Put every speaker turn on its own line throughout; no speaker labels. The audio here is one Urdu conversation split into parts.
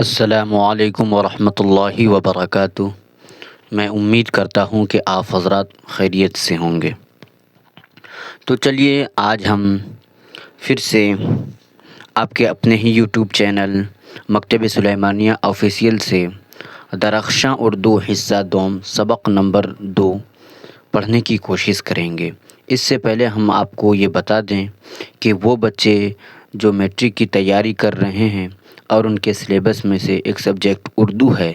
السلام علیکم ورحمۃ اللہ وبرکاتہ۔ میں امید کرتا ہوں کہ آپ حضرات خیریت سے ہوں گے۔ تو چلیے آج ہم پھر سے آپ کے اپنے ہی یوٹیوب چینل مکتب سلیمانیہ آفیشیل سے درخشاں اردو حصہ دوم سبق نمبر 2 پڑھنے کی کوشش کریں گے۔ اس سے پہلے ہم آپ کو یہ بتا دیں کہ وہ بچے جو میٹرک کی تیاری کر رہے ہیں اور ان کے سلیبس میں سے ایک سبجیکٹ اردو ہے،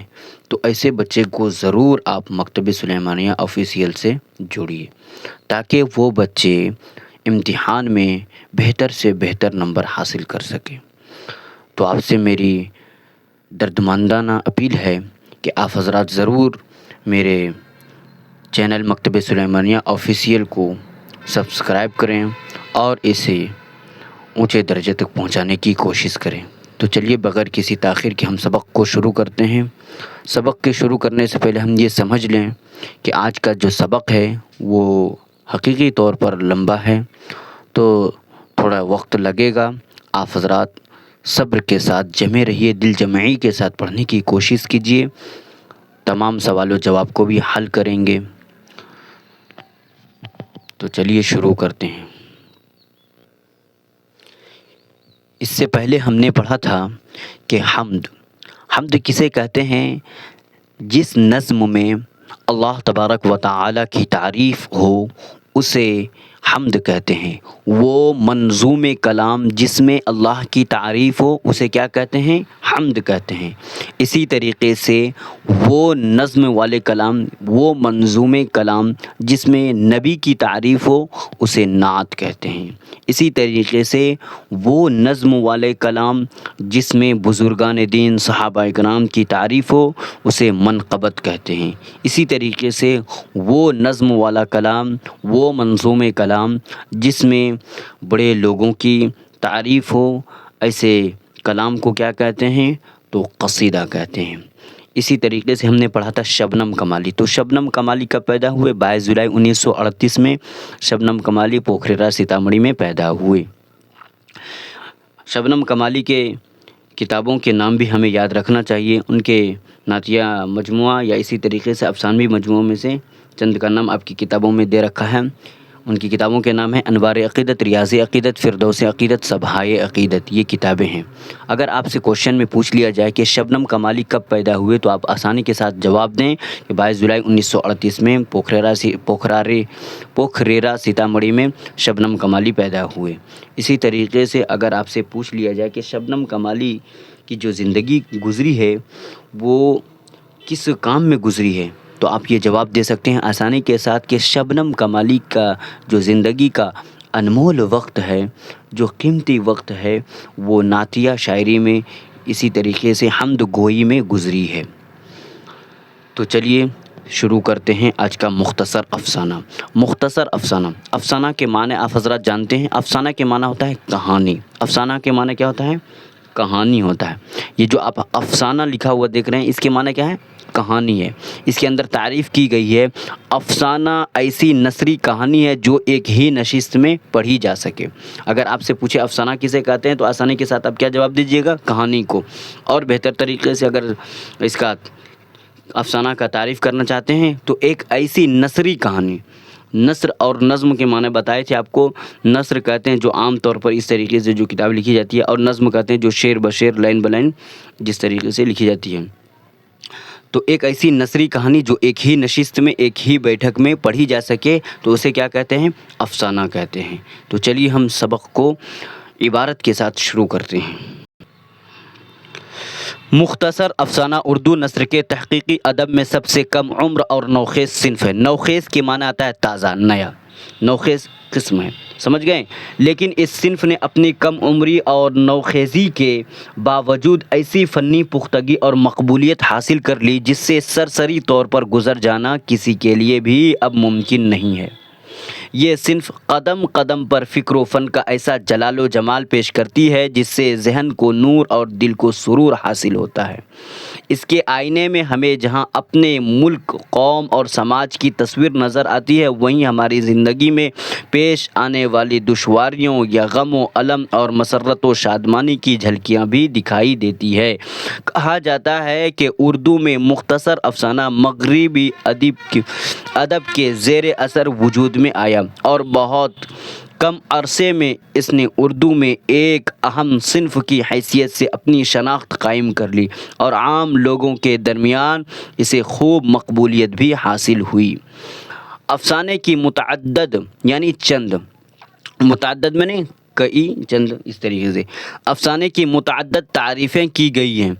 تو ایسے بچے کو ضرور آپ مکتب سلیمانیہ آفیشیل سے جوڑیے تاکہ وہ بچے امتحان میں بہتر سے بہتر نمبر حاصل کر سکیں۔ تو آپ سے میری دردمندانہ اپیل ہے کہ آپ حضرات ضرور میرے چینل مکتب سلیمانیہ آفیشیل کو سبسکرائب کریں اور اسے اونچے درجے تک پہنچانے کی کوشش کریں۔ تو چلیے بغیر کسی تاخیر کے ہم سبق کو شروع کرتے ہیں۔ سبق کے شروع کرنے سے پہلے ہم یہ سمجھ لیں کہ آج کا جو سبق ہے وہ حقیقی طور پر لمبا ہے، تو تھوڑا وقت لگے گا۔ آپ حضرات صبر کے ساتھ جمے رہیے، دل جمعی کے ساتھ پڑھنے کی کوشش کیجیے، تمام سوال و جواب کو بھی حل کریں گے۔ تو چلیے شروع کرتے ہیں۔ اس سے پہلے ہم نے پڑھا تھا کہ حمد کسے کہتے ہیں؟ جس نظم میں اللہ تبارک و تعالی کی تعریف ہو اسے حمد کہتے ہیں۔ وہ منظوم کلام جس میں اللہ کی تعریف ہو اسے کیا کہتے ہیں؟ حمد کہتے ہیں۔ اسی طریقے سے وہ نظم والے کلام، وہ منظوم کلام جس میں نبی کی تعریف ہو اسے نعت کہتے ہیں۔ اسی طریقے سے وہ نظم والے کلام جس میں بزرگان دین صحابہ کرام کی تعریف ہو اسے منقبت کہتے ہیں۔ اسی طریقے سے وہ نظم والا کلام، وہ منظوم کلام جس میں بڑے لوگوں کی تعریف ہو، ایسے کلام کو کیا کہتے ہیں؟ تو قصیدہ کہتے ہیں۔ اسی طریقے سے ہم نے پڑھا تھا شبنم کمالی۔ تو شبنم کمالی کب پیدا ہوئے؟ 22 جولائی 1938 میں شبنم کمالی پوکھریرا سیتامڑھی میں پیدا ہوئے۔ شبنم کمالی کے کتابوں کے نام بھی ہمیں یاد رکھنا چاہیے۔ ان کے نعتیہ مجموعہ یا اسی طریقے سے افسانوی مجموعوں میں سے چند کا نام آپ کی کتابوں میں دے رکھا ہے۔ ان کی کتابوں کے نام ہیں انوار عقیدت، ریاض عقیدت، فردوس عقیدت، صباحۂ عقیدت، یہ کتابیں ہیں۔ اگر آپ سے کوشچن میں پوچھ لیا جائے کہ شبنم کمالی کب پیدا ہوئے تو آپ آسانی کے ساتھ جواب دیں کہ 22 جولائی 1938 میں پوکھریرا سیتامڑھی میں شبنم کمالی پیدا ہوئے۔ اسی طریقے سے اگر آپ سے پوچھ لیا جائے کہ شبنم کمالی کی جو زندگی گزری ہے وہ کس کام میں گزری ہے، تو آپ یہ جواب دے سکتے ہیں آسانی کے ساتھ کہ شبنم کمالی کا جو زندگی کا انمول وقت ہے، جو قیمتی وقت ہے، وہ نعتیہ شاعری میں، اسی طریقے سے حمد گوئی میں گزری ہے۔ تو چلیے شروع کرتے ہیں آج کا مختصر افسانہ۔ مختصر افسانہ، افسانہ کے معنی آپ حضرات جانتے ہیں۔ افسانہ کے معنی ہوتا ہے کہانی۔ افسانہ کے معنی کیا ہوتا ہے؟ کہانی ہوتا ہے۔ یہ جو آپ افسانہ لکھا ہوا دیکھ رہے ہیں اس کے معنی کیا ہے؟ کہانی ہے۔ اس کے اندر تعریف کی گئی ہے افسانہ ایسی نثری کہانی ہے جو ایک ہی نشست میں پڑھی جا سکے۔ اگر آپ سے پوچھے افسانہ کسے کہتے ہیں تو آسانی کے ساتھ آپ کیا جواب دیجیے گا؟ کہانی کو۔ اور بہتر طریقے سے اگر اس کا افسانہ کا تعریف کرنا چاہتے ہیں تو ایک ایسی نثری کہانی۔ نثر اور نظم کے معنی بتائے تھے آپ کو۔ نثر کہتے ہیں جو عام طور پر اس طریقے سے جو کتاب لکھی جاتی ہے، اور نظم کہتے ہیں جو شعر بشعر، لائن بلائن جس طریقے سے لکھی جاتی ہے۔ تو ایک ایسی نثری کہانی جو ایک ہی نشست میں، ایک ہی بیٹھک میں پڑھی جا سکے تو اسے کیا کہتے ہیں؟ افسانہ کہتے ہیں۔ تو چلیے ہم سبق کو عبارت کے ساتھ شروع کرتے ہیں۔ مختصر افسانہ اردو نثر کے تحقیقی ادب میں سب سے کم عمر اور نوخیز صنف ہے۔ نوخیز کے معنی آتا ہے تازہ، نیا، نوخیز قسم ہے، سمجھ گئے؟ لیکن اس صنف نے اپنی کم عمری اور نوخیزی کے باوجود ایسی فنی پختگی اور مقبولیت حاصل کر لی جس سے سرسری طور پر گزر جانا کسی کے لیے بھی اب ممکن نہیں ہے۔ یہ صنف قدم قدم پر فکر و فن کا ایسا جلال و جمال پیش کرتی ہے جس سے ذہن کو نور اور دل کو سرور حاصل ہوتا ہے۔ اس کے آئینے میں ہمیں جہاں اپنے ملک، قوم اور سماج کی تصویر نظر آتی ہے، وہیں ہماری زندگی میں پیش آنے والی دشواریوں یا غم و الم اور مسرت و شادمانی کی جھلکیاں بھی دکھائی دیتی ہے۔ کہا جاتا ہے کہ اردو میں مختصر افسانہ مغربی ادب کے زیر اثر وجود میں آیا اور بہت کم عرصے میں اس نے اردو میں ایک اہم صنف کی حیثیت سے اپنی شناخت قائم کر لی اور عام لوگوں کے درمیان اسے خوب مقبولیت بھی حاصل ہوئی۔ افسانے کی متعدد یعنی چند، متعدد میں نے کئی، چند اس طریقے سے افسانے کی متعدد تعریفیں کی گئی ہیں۔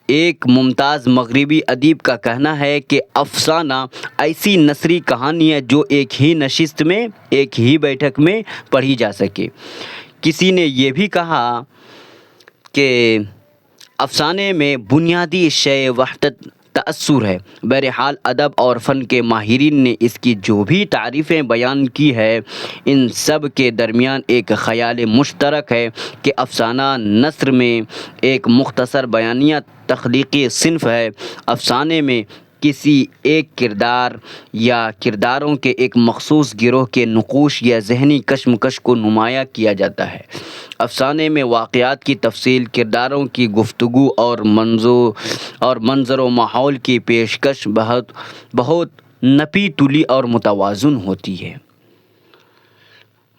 ایک ممتاز مغربی ادیب کا کہنا ہے کہ افسانہ ایسی نثری کہانی ہے جو ایک ہی نشست میں، ایک ہی بیٹھک میں پڑھی جا سکے۔ کسی نے یہ بھی کہا کہ افسانے میں بنیادی شے وحدت تأثر ہے۔ بہرحال ادب اور فن کے ماہرین نے اس کی جو بھی تعریفیں بیان کی ہے، ان سب کے درمیان ایک خیال مشترک ہے کہ افسانہ نثر میں ایک مختصر بیانیہ تخلیقی صنف ہے۔ افسانے میں کسی ایک کردار یا کرداروں کے ایک مخصوص گروہ کے نقوش یا ذہنی کشمکش کو نمایاں کیا جاتا ہے۔ افسانے میں واقعات کی تفصیل، کرداروں کی گفتگو اور منظر و ماحول کی پیشکش بہت نپی تلی اور متوازن ہوتی ہے۔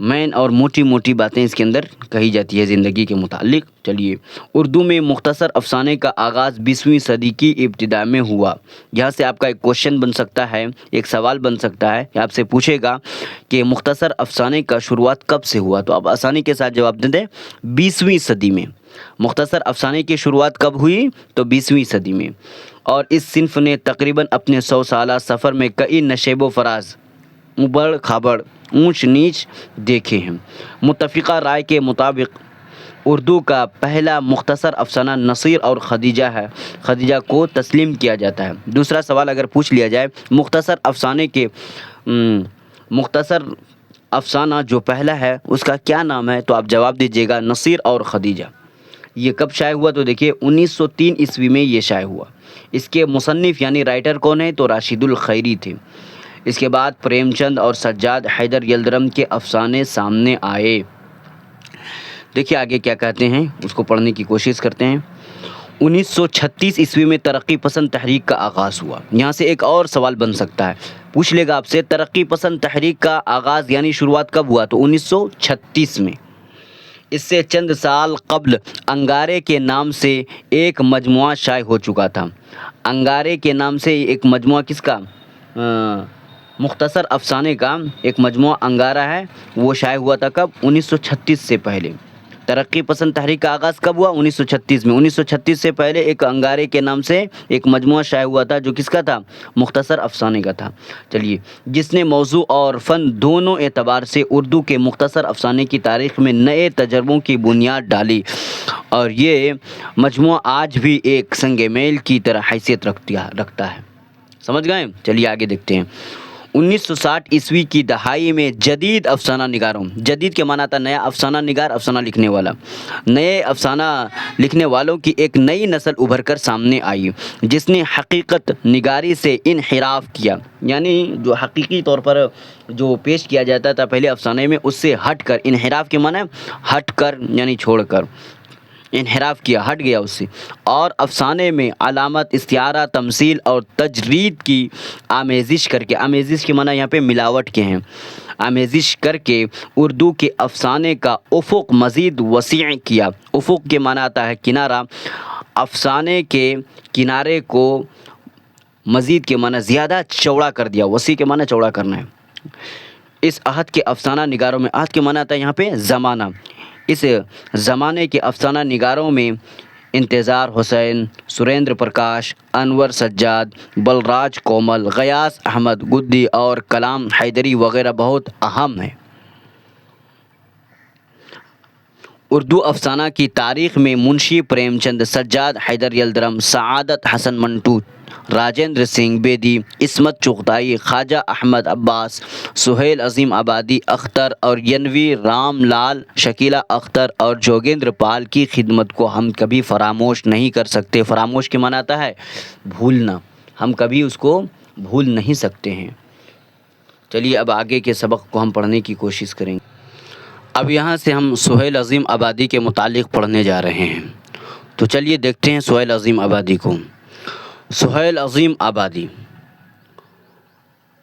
مین اور موٹی موٹی باتیں اس کے اندر کہی جاتی ہے زندگی کے متعلق۔ چلیے، اردو میں مختصر افسانے کا آغاز 20ویں صدی کی ابتدا میں ہوا۔ یہاں سے آپ کا ایک کوشچن بن سکتا ہے، ایک سوال بن سکتا ہے کہ آپ سے پوچھے گا کہ مختصر افسانے کا شروعات کب سے ہوا، تو آپ آسانی کے ساتھ جواب دے دیں 20ویں صدی میں۔ مختصر افسانے کی شروعات کب ہوئی؟ تو 20ویں صدی میں۔ اور اس صنف نے تقریباً اپنے 100 سالہ سفر میں کئی نشیب و فراز، ابڑ کھبڑ، اونچ نیچ دیکھے ہیں۔ متفقہ رائے کے مطابق اردو کا پہلا مختصر افسانہ نصیر اور خدیجہ ہے، خدیجہ کو تسلیم کیا جاتا ہے۔ دوسرا سوال اگر پوچھ لیا جائے، مختصر افسانہ جو پہلا ہے اس کا کیا نام ہے، تو آپ جواب دیجیے گا نصیر اور خدیجہ۔ یہ کب شائع ہوا؟ تو دیکھیے 1903 عیسوی میں یہ شائع ہوا۔ اس کے مصنف یعنی رائٹر کون ہیں؟ تو راشد الخیری تھے۔ اس کے بعد پریم چند اور سجاد حیدر یلدرم کے افسانے سامنے آئے۔ دیکھیے آگے کیا کہتے ہیں، اس کو پڑھنے کی کوشش کرتے ہیں۔ 1936 عیسوی میں ترقی پسند تحریک کا آغاز ہوا۔ یہاں سے ایک اور سوال بن سکتا ہے، پوچھ لے گا آپ سے ترقی پسند تحریک کا آغاز یعنی شروعات کب ہوا، تو 1936 میں۔ اس سے چند سال قبل انگارے کے نام سے ایک مجموعہ شائع ہو چکا تھا۔ انگارے کے نام سے ایک مجموعہ کس کا؟ مختصر افسانے کا ایک مجموعہ انگارہ ہے، وہ شائع ہوا تھا کب؟ 1936 سے پہلے۔ ترقی پسند تحریک کا آغاز کب ہوا؟ 1936 میں۔ 1936 سے پہلے ایک انگارے کے نام سے ایک مجموعہ شائع ہوا تھا جو کس کا تھا؟ مختصر افسانے کا تھا۔ چلیے، جس نے موضوع اور فن دونوں اعتبار سے اردو کے مختصر افسانے کی تاریخ میں نئے تجربوں کی بنیاد ڈالی، اور یہ مجموعہ آج بھی ایک سنگ میل کی طرح حیثیت رکھتا ہے۔ سمجھ گئے؟ چلیے آگے دیکھتے ہیں۔ 1960 عیسوی کی دہائی میں جدید افسانہ نگاروں، جدید کے معنی تھا نیا، افسانہ نگار افسانہ لکھنے والا، نئے افسانہ لکھنے والوں کی ایک نئی نسل ابھر کر سامنے آئی جس نے حقیقت نگاری سے انحراف کیا، یعنی جو حقیقی طور پر جو پیش کیا جاتا تھا پہلے افسانے میں اس سے ہٹ کر، انحراف کے معنی ہٹ کر یعنی چھوڑ کر، انحراف کیا، ہٹ گیا اس سے، اور افسانے میں علامت، استعارہ، تمثیل اور تجرید کی آمیزش کر کے، آمیزش کے معنی یہاں پہ ملاوٹ کے ہیں، آمیزش کر کے اردو کے افسانے کا افق مزید وسیع کیا۔ افق کے معنی آتا ہے کنارہ، افسانے کے کنارے کو مزید کے معنی زیادہ چوڑا کر دیا، وسیع کے معنی چوڑا کرنا ہے۔ اس عہد کے افسانہ نگاروں میں، عہد کے معنی آتا ہے یہاں پہ زمانہ، اس زمانے کے افسانہ نگاروں میں انتظار حسین، سریندر پرکاش، انور سجاد، بلراج کومل، غیاث احمد گدی اور کلام حیدری وغیرہ بہت اہم ہیں۔ اردو افسانہ کی تاریخ میں منشی پریم چند، سجاد حیدر یلدرم، سعادت حسن منٹو راجندر سنگھ بیدی، عصمت چغتائی، خواجہ احمد عباس، سہیل عظیم آبادی، اختر اور ینوی رام لال، شکیلہ اختر اور جوگیندر پال کی خدمت کو ہم کبھی فراموش نہیں کر سکتے۔ فراموش کے معنی آتا ہے بھولنا، ہم کبھی اس کو بھول نہیں سکتے ہیں۔ چلیے اب آگے کے سبق کو ہم پڑھنے کی کوشش کریں گے۔ اب یہاں سے ہم سہیل عظیم آبادی کے متعلق پڑھنے جا رہے ہیں، تو چلیے دیکھتے ہیں سہیل عظیم آبادی کو۔ سہیل عظیم آبادی،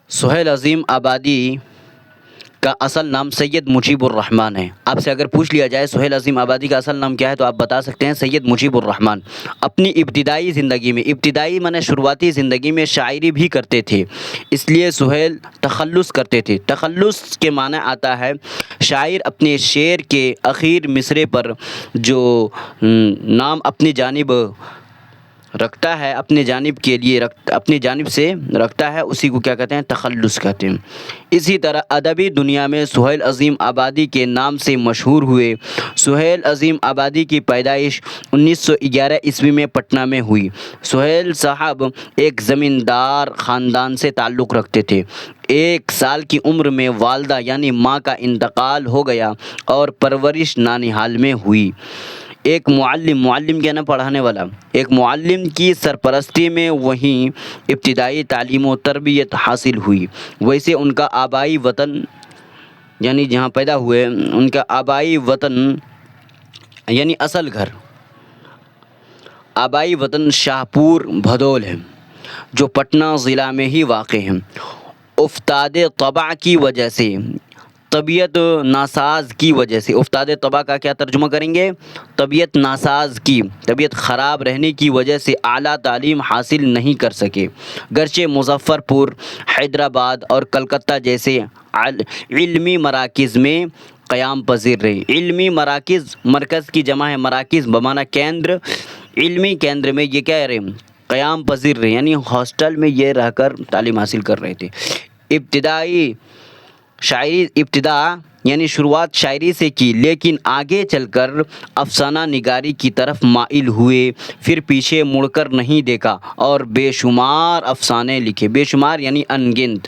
سہیل عظیم آبادی کا اصل نام سید مجیب الرحمن ہے۔ آپ سے اگر پوچھ لیا جائے سہیل عظیم آبادی کا اصل نام کیا ہے تو آپ بتا سکتے ہیں سید مجیب الرحمن۔ اپنی ابتدائی زندگی میں، ابتدائی معنی شروعاتی زندگی میں شاعری بھی کرتے تھے، اس لیے سہیل تخلص کرتے تھے۔ تخلص کے معنی آتا ہے شاعر اپنے شعر کے آخر مصرعے پر جو نام اپنی جانب رکھتا ہے، اپنی جانب سے رکھتا ہے، اسی کو کیا کہتے ہیں؟ تخلص کہتے ہیں۔ اسی طرح ادبی دنیا میں سہیل عظیم آبادی کے نام سے مشہور ہوئے۔ سہیل عظیم آبادی کی پیدائش 1911 عیسوی میں پٹنہ میں ہوئی۔ سہیل صاحب ایک زمیندار خاندان سے تعلق رکھتے تھے۔ 1 سال کی عمر میں والدہ یعنی ماں کا انتقال ہو گیا اور پرورش نانیہال میں ہوئی۔ ایک معلم کیا نا پڑھانے والا، ایک معلم کی سرپرستی میں وہیں ابتدائی تعلیم و تربیت حاصل ہوئی۔ ویسے ان کا آبائی وطن یعنی جہاں پیدا ہوئے، ان کا آبائی وطن یعنی اصل گھر، آبائی وطن شاہپور بھدول ہے جو پٹنہ ضلع میں ہی واقع ہے۔ افتاد طبع کی وجہ سے، طبیعت ناساز کی وجہ سے، افتاد طبع کا کیا ترجمہ کریں گے؟ طبیعت ناساز کی، طبیعت خراب رہنے کی وجہ سے اعلیٰ تعلیم حاصل نہیں کر سکے، گرچہ مظفر پور، حیدرآباد اور کلکتہ جیسے علمی مراکز میں قیام پذیر رہے۔ علمی مراکز، مرکز کی جمع ہے مراکز بمعنی کیندر، علمی کیندر میں یہ کیا رہے؟ قیام پذیر رہے، یعنی ہاسٹل میں یہ رہ کر تعلیم حاصل کر رہے تھے۔ ابتدا یعنی شروعات شاعری سے کی، لیکن آگے چل کر افسانہ نگاری کی طرف مائل ہوئے، پھر پیچھے مڑ کر نہیں دیکھا اور بے شمار افسانے لکھے، بے شمار یعنی ان گنت۔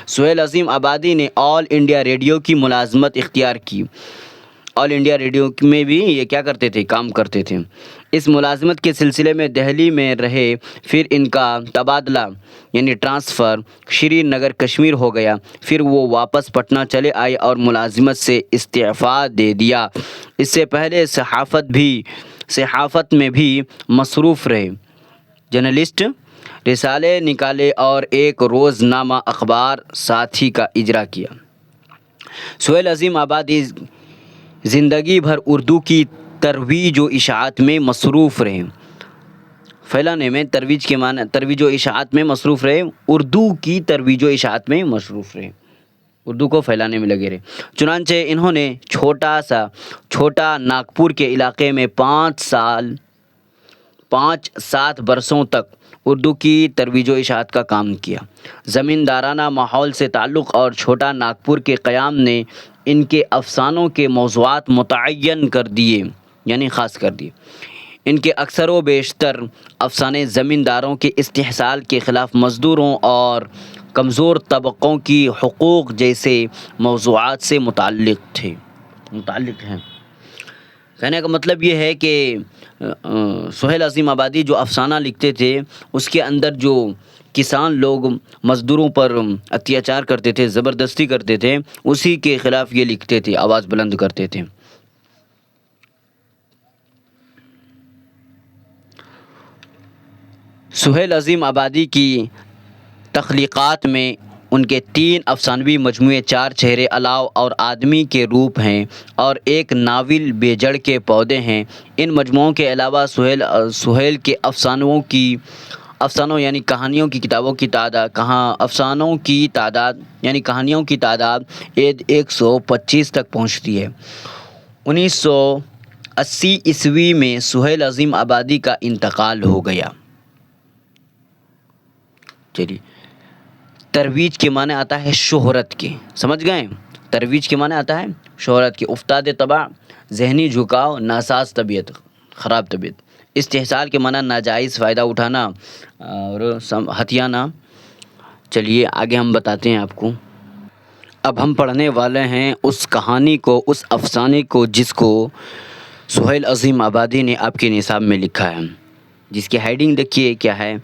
سہیل عظیم آبادی نے آل انڈیا ریڈیو کی ملازمت اختیار کی۔ آل انڈیا ریڈیو میں بھی یہ کیا کرتے تھے؟ کام کرتے تھے۔ اس ملازمت کے سلسلے میں دہلی میں رہے، پھر ان کا تبادلہ یعنی ٹرانسفر شری نگر کشمیر ہو گیا، پھر وہ واپس پٹنہ چلے آئے اور ملازمت سے استعفیٰ دے دیا۔ اس سے پہلے صحافت میں بھی مصروف رہے، جرنلسٹ، رسالے نکالے اور ایک روزنامہ اخبار ساتھی کا اجرا کیا۔ سہیل عظیم آبادی زندگی بھر اردو کی ترویج و اشاعت میں مصروف رہے، پھیلانے میں، ترویج و اشاعت میں مصروف رہے، اردو کی ترویج و اشاعت میں مصروف رہے، اردو کو پھیلانے میں لگے رہے۔ چنانچہ انہوں نے چھوٹا ناگپور کے علاقے میں 5-7 برسوں تک اردو کی ترویج و اشاعت کا کام کیا۔ زمیندارانہ ماحول سے تعلق اور چھوٹا ناگپور کے قیام نے ان کے افسانوں کے موضوعات متعین کر دیے یعنی خاص کر دیے۔ ان کے اکثر و بیشتر افسانے زمینداروں کے استحصال کے خلاف، مزدوروں اور کمزور طبقوں کی حقوق جیسے موضوعات سے متعلق ہیں۔ کہنے کا مطلب یہ ہے کہ سہیل عظیم آبادی جو افسانہ لکھتے تھے اس کے اندر جو کسان لوگ مزدوروں پر اتیاچار کرتے تھے، زبردستی کرتے تھے، اسی کے خلاف یہ لکھتے تھے، آواز بلند کرتے تھے۔ سہیل عظیم آبادی کی تخلیقات میں ان کے 3 افسانوی مجموعے 4 چہرے الاؤ اور آدمی کے روپ ہیں اور ایک ناول بے جڑ کے پودے ہیں۔ ان مجموعوں کے علاوہ سہیل کے افسانوں یعنی کہانیوں کی کتابوں کی تعداد 125 تک پہنچتی ہے۔ 1980 عیسوی میں سہیل عظیم آبادی کا انتقال ہو گیا۔ چلیے، ترویج کے معنی آتا ہے شہرت کے، سمجھ گئے؟ ترویج کے معنی آتا ہے شہرت کے۔ افتاد طبع ذہنی جھکاؤ، ناساز طبیعت، خراب طبیعت۔ استحصال کے معنی ناجائز فائدہ اٹھانا اور ہتھیانا۔ چلیے آگے ہم بتاتے ہیں آپ کو۔ اب ہم پڑھنے والے ہیں اس کہانی کو، اس افسانے کو جس کو سہیل عظیم آبادی نے آپ کے نصاب میں لکھا ہے، جس کی ہیڈنگ دیکھیے کیا ہے،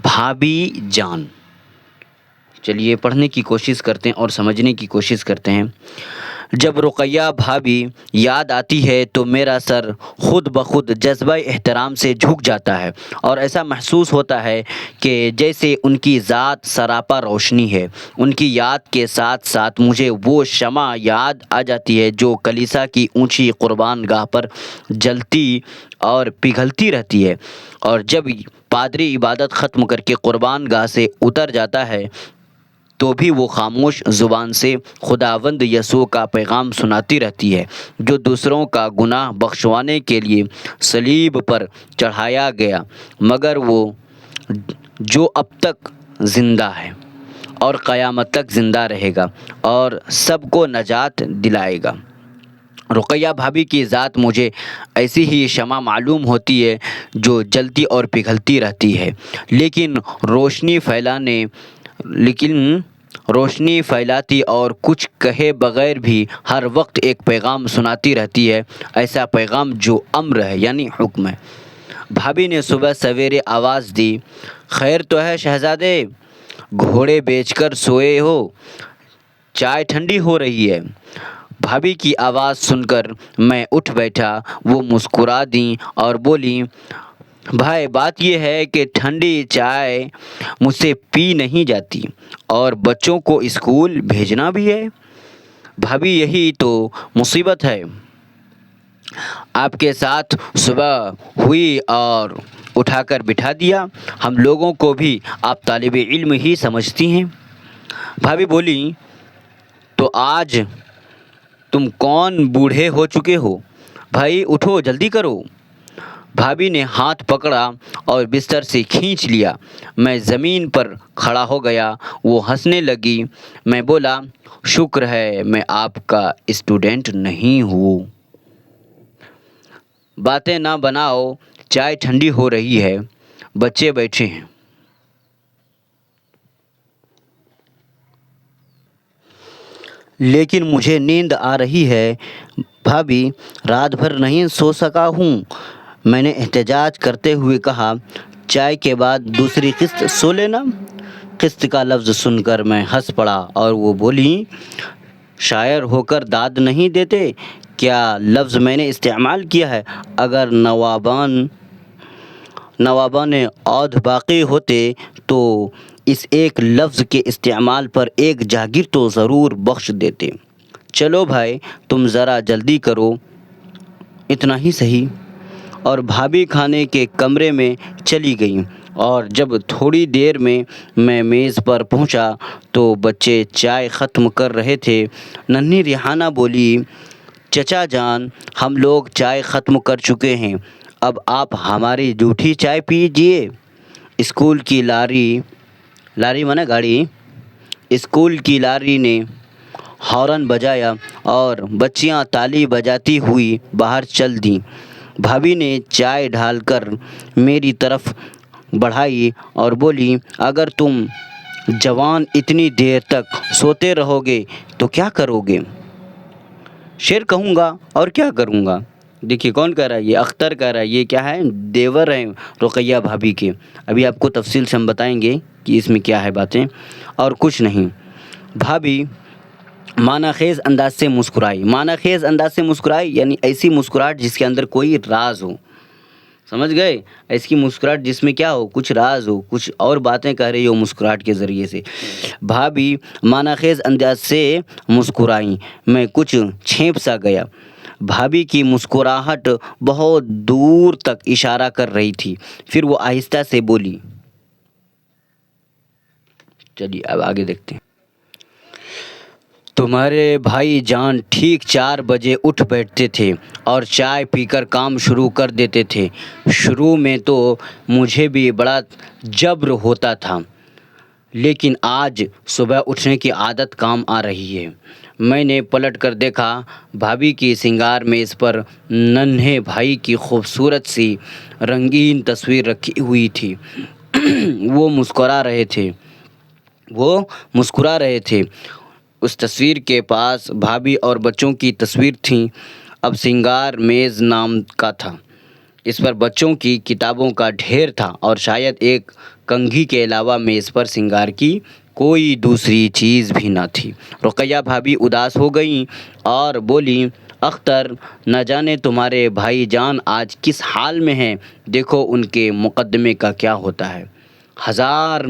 بھابھی جان۔ چلیے پڑھنے کی کوشش کرتے ہیں اور سمجھنے کی کوشش کرتے ہیں۔ جب رقیہ بھابھی یاد آتی ہے تو میرا سر خود بخود جذبہ احترام سے جھک جاتا ہے اور ایسا محسوس ہوتا ہے کہ جیسے ان کی ذات سراپا روشنی ہے۔ ان کی یاد کے ساتھ ساتھ مجھے وہ شمع یاد آ جاتی ہے جو کلیسا کی اونچی قربان گاہ پر جلتی اور پگھلتی رہتی ہے، اور جب پادری عبادت ختم کر کے قربان گاہ سے اتر جاتا ہے تو بھی وہ خاموش زبان سے خداوند یسوع کا پیغام سناتی رہتی ہے، جو دوسروں کا گناہ بخشوانے کے لیے صلیب پر چڑھایا گیا، مگر وہ جو اب تک زندہ ہے اور قیامت تک زندہ رہے گا اور سب کو نجات دلائے گا۔ رقیہ بھابھی کی ذات مجھے ایسی ہی شمع معلوم ہوتی ہے جو جلتی اور پگھلتی رہتی ہے، لیکن روشنی پھیلاتی اور کچھ کہے بغیر بھی ہر وقت ایک پیغام سناتی رہتی ہے، ایسا پیغام جو امر ہے یعنی حکم ہے۔ بھابھی نے صبح سویرے آواز دی، خیر تو ہے شہزادے، گھوڑے بیچ کر سوئے ہو، چائے ٹھنڈی ہو رہی ہے۔ بھابھی کی آواز سن کر میں اٹھ بیٹھا۔ وہ مسکرا دیں اور بولی، بھائی بات یہ ہے کہ ٹھنڈی چائے مجھ سے پی نہیں جاتی اور بچوں کو اسکول بھیجنا بھی ہے۔ بھابھی یہی تو مصیبت ہے، آپ کے ساتھ صبح ہوئی اور اٹھا کر بٹھا دیا، ہم لوگوں کو بھی آپ طالب علم ہی سمجھتی ہیں۔ بھابھی بولی، تو آج تم کون بوڑھے ہو چکے ہو، بھائی اٹھو جلدی کرو۔ بھابھی نے ہاتھ پکڑا اور بستر سے کھینچ لیا۔ میں زمین پر کھڑا ہو گیا۔ وہ ہنسنے لگی۔ میں بولا، شکر ہے میں آپ کا اسٹوڈنٹ نہیں ہوں۔ باتیں نہ بناؤ، چائے ٹھنڈی ہو رہی ہے، بچے بیٹھے ہیں۔ لیکن مجھے نیند آ رہی ہے بھابھی، رات بھر نہیں سو سکا ہوں۔ میں نے احتجاج کرتے ہوئے کہا، چائے کے بعد دوسری قسط سو لینا۔ قسط کا لفظ سن کر میں ہنس پڑا اور وہ بولی، شاعر ہو کر داد نہیں دیتے، کیا لفظ میں نے استعمال کیا ہے؟ اگر نوابان عود باقی ہوتے تو اس ایک لفظ کے استعمال پر ایک جاگیر تو ضرور بخش دیتے۔ چلو بھائی تم ذرا جلدی کرو، اتنا ہی صحیح۔ اور بھابھی کھانے کے کمرے میں چلی گئیں، اور جب تھوڑی دیر میں میز پر پہنچا تو بچے چائے ختم کر رہے تھے۔ ننھی ریحانہ بولی، چچا جان ہم لوگ چائے ختم کر چکے ہیں، اب آپ ہماری جھوٹی چائے پیجیے۔ اسکول کی لاری مانا گاڑی، اسکول کی لاری نے ہارن بجایا اور بچیاں تالی بجاتی ہوئی باہر چل دیں۔ بھابھی نے چائے ڈھال کر میری طرف بڑھائی اور بولی، اگر تم جوان اتنی دیر تک سوتے رہو گے تو کیا کرو گے؟ شعر کہوں گا اور کیا کروں گا۔ دیکھیے کون کہہ رہا ہے، یہ اختر کہہ رہا ہے، یہ کیا ہے، دیور ہیں رقیہ بھابھی کے۔ ابھی آپ کو تفصیل سے ہم بتائیں گے کہ اس میں کیا ہے باتیں، اور کچھ نہیں۔ بھابھی معنی خیز انداز سے مسکرائی۔ معنی خیز انداز سے مسکرائی یعنی ایسی مسکراہٹ جس کے اندر کوئی راز ہو، سمجھ گئے؟ ایسی مسکراہٹ جس میں کیا ہو، کچھ راز ہو، کچھ اور باتیں کہہ رہی ہو مسکراہٹ کے ذریعے سے۔ بھابھی معنی خیز انداز سے مسکرائیں۔ میں کچھ چھینپ سا گیا۔ بھابھی کی مسکراہٹ بہت دور تک اشارہ کر رہی تھی۔ پھر وہ آہستہ سے بولی، چلیے اب آگے دیکھتے ہیں۔ تمہارے بھائی جان ٹھیک 4 بجے اٹھ بیٹھتے تھے اور چائے پی کر کام شروع کر دیتے تھے۔ شروع میں تو مجھے بھی بڑا جبر ہوتا تھا، لیکن آج صبح اٹھنے کی عادت کام آ رہی ہے۔ میں نے پلٹ کر دیکھا، بھابھی کی سنگار میز پر ننھے بھائی کی خوبصورت سی رنگین تصویر رکھی ہوئی تھی۔ وہ مسکرا رہے تھے۔ اس تصویر کے پاس بھابھی اور بچوں کی تصویر تھیں۔ اب سنگار میز نام کا تھا۔ اس پر بچوں کی کتابوں کا ڈھیر تھا اور شاید ایک کنگھی کے علاوہ میز پر سنگار کی کوئی دوسری چیز بھی نہ تھی۔ رقیہ بھابھی اداس ہو گئیں اور بولیں، اختر، نہ جانے تمہارے بھائی جان آج کس حال میں ہیں، دیکھو ان کے مقدمے کا کیا ہوتا ہے۔ 1000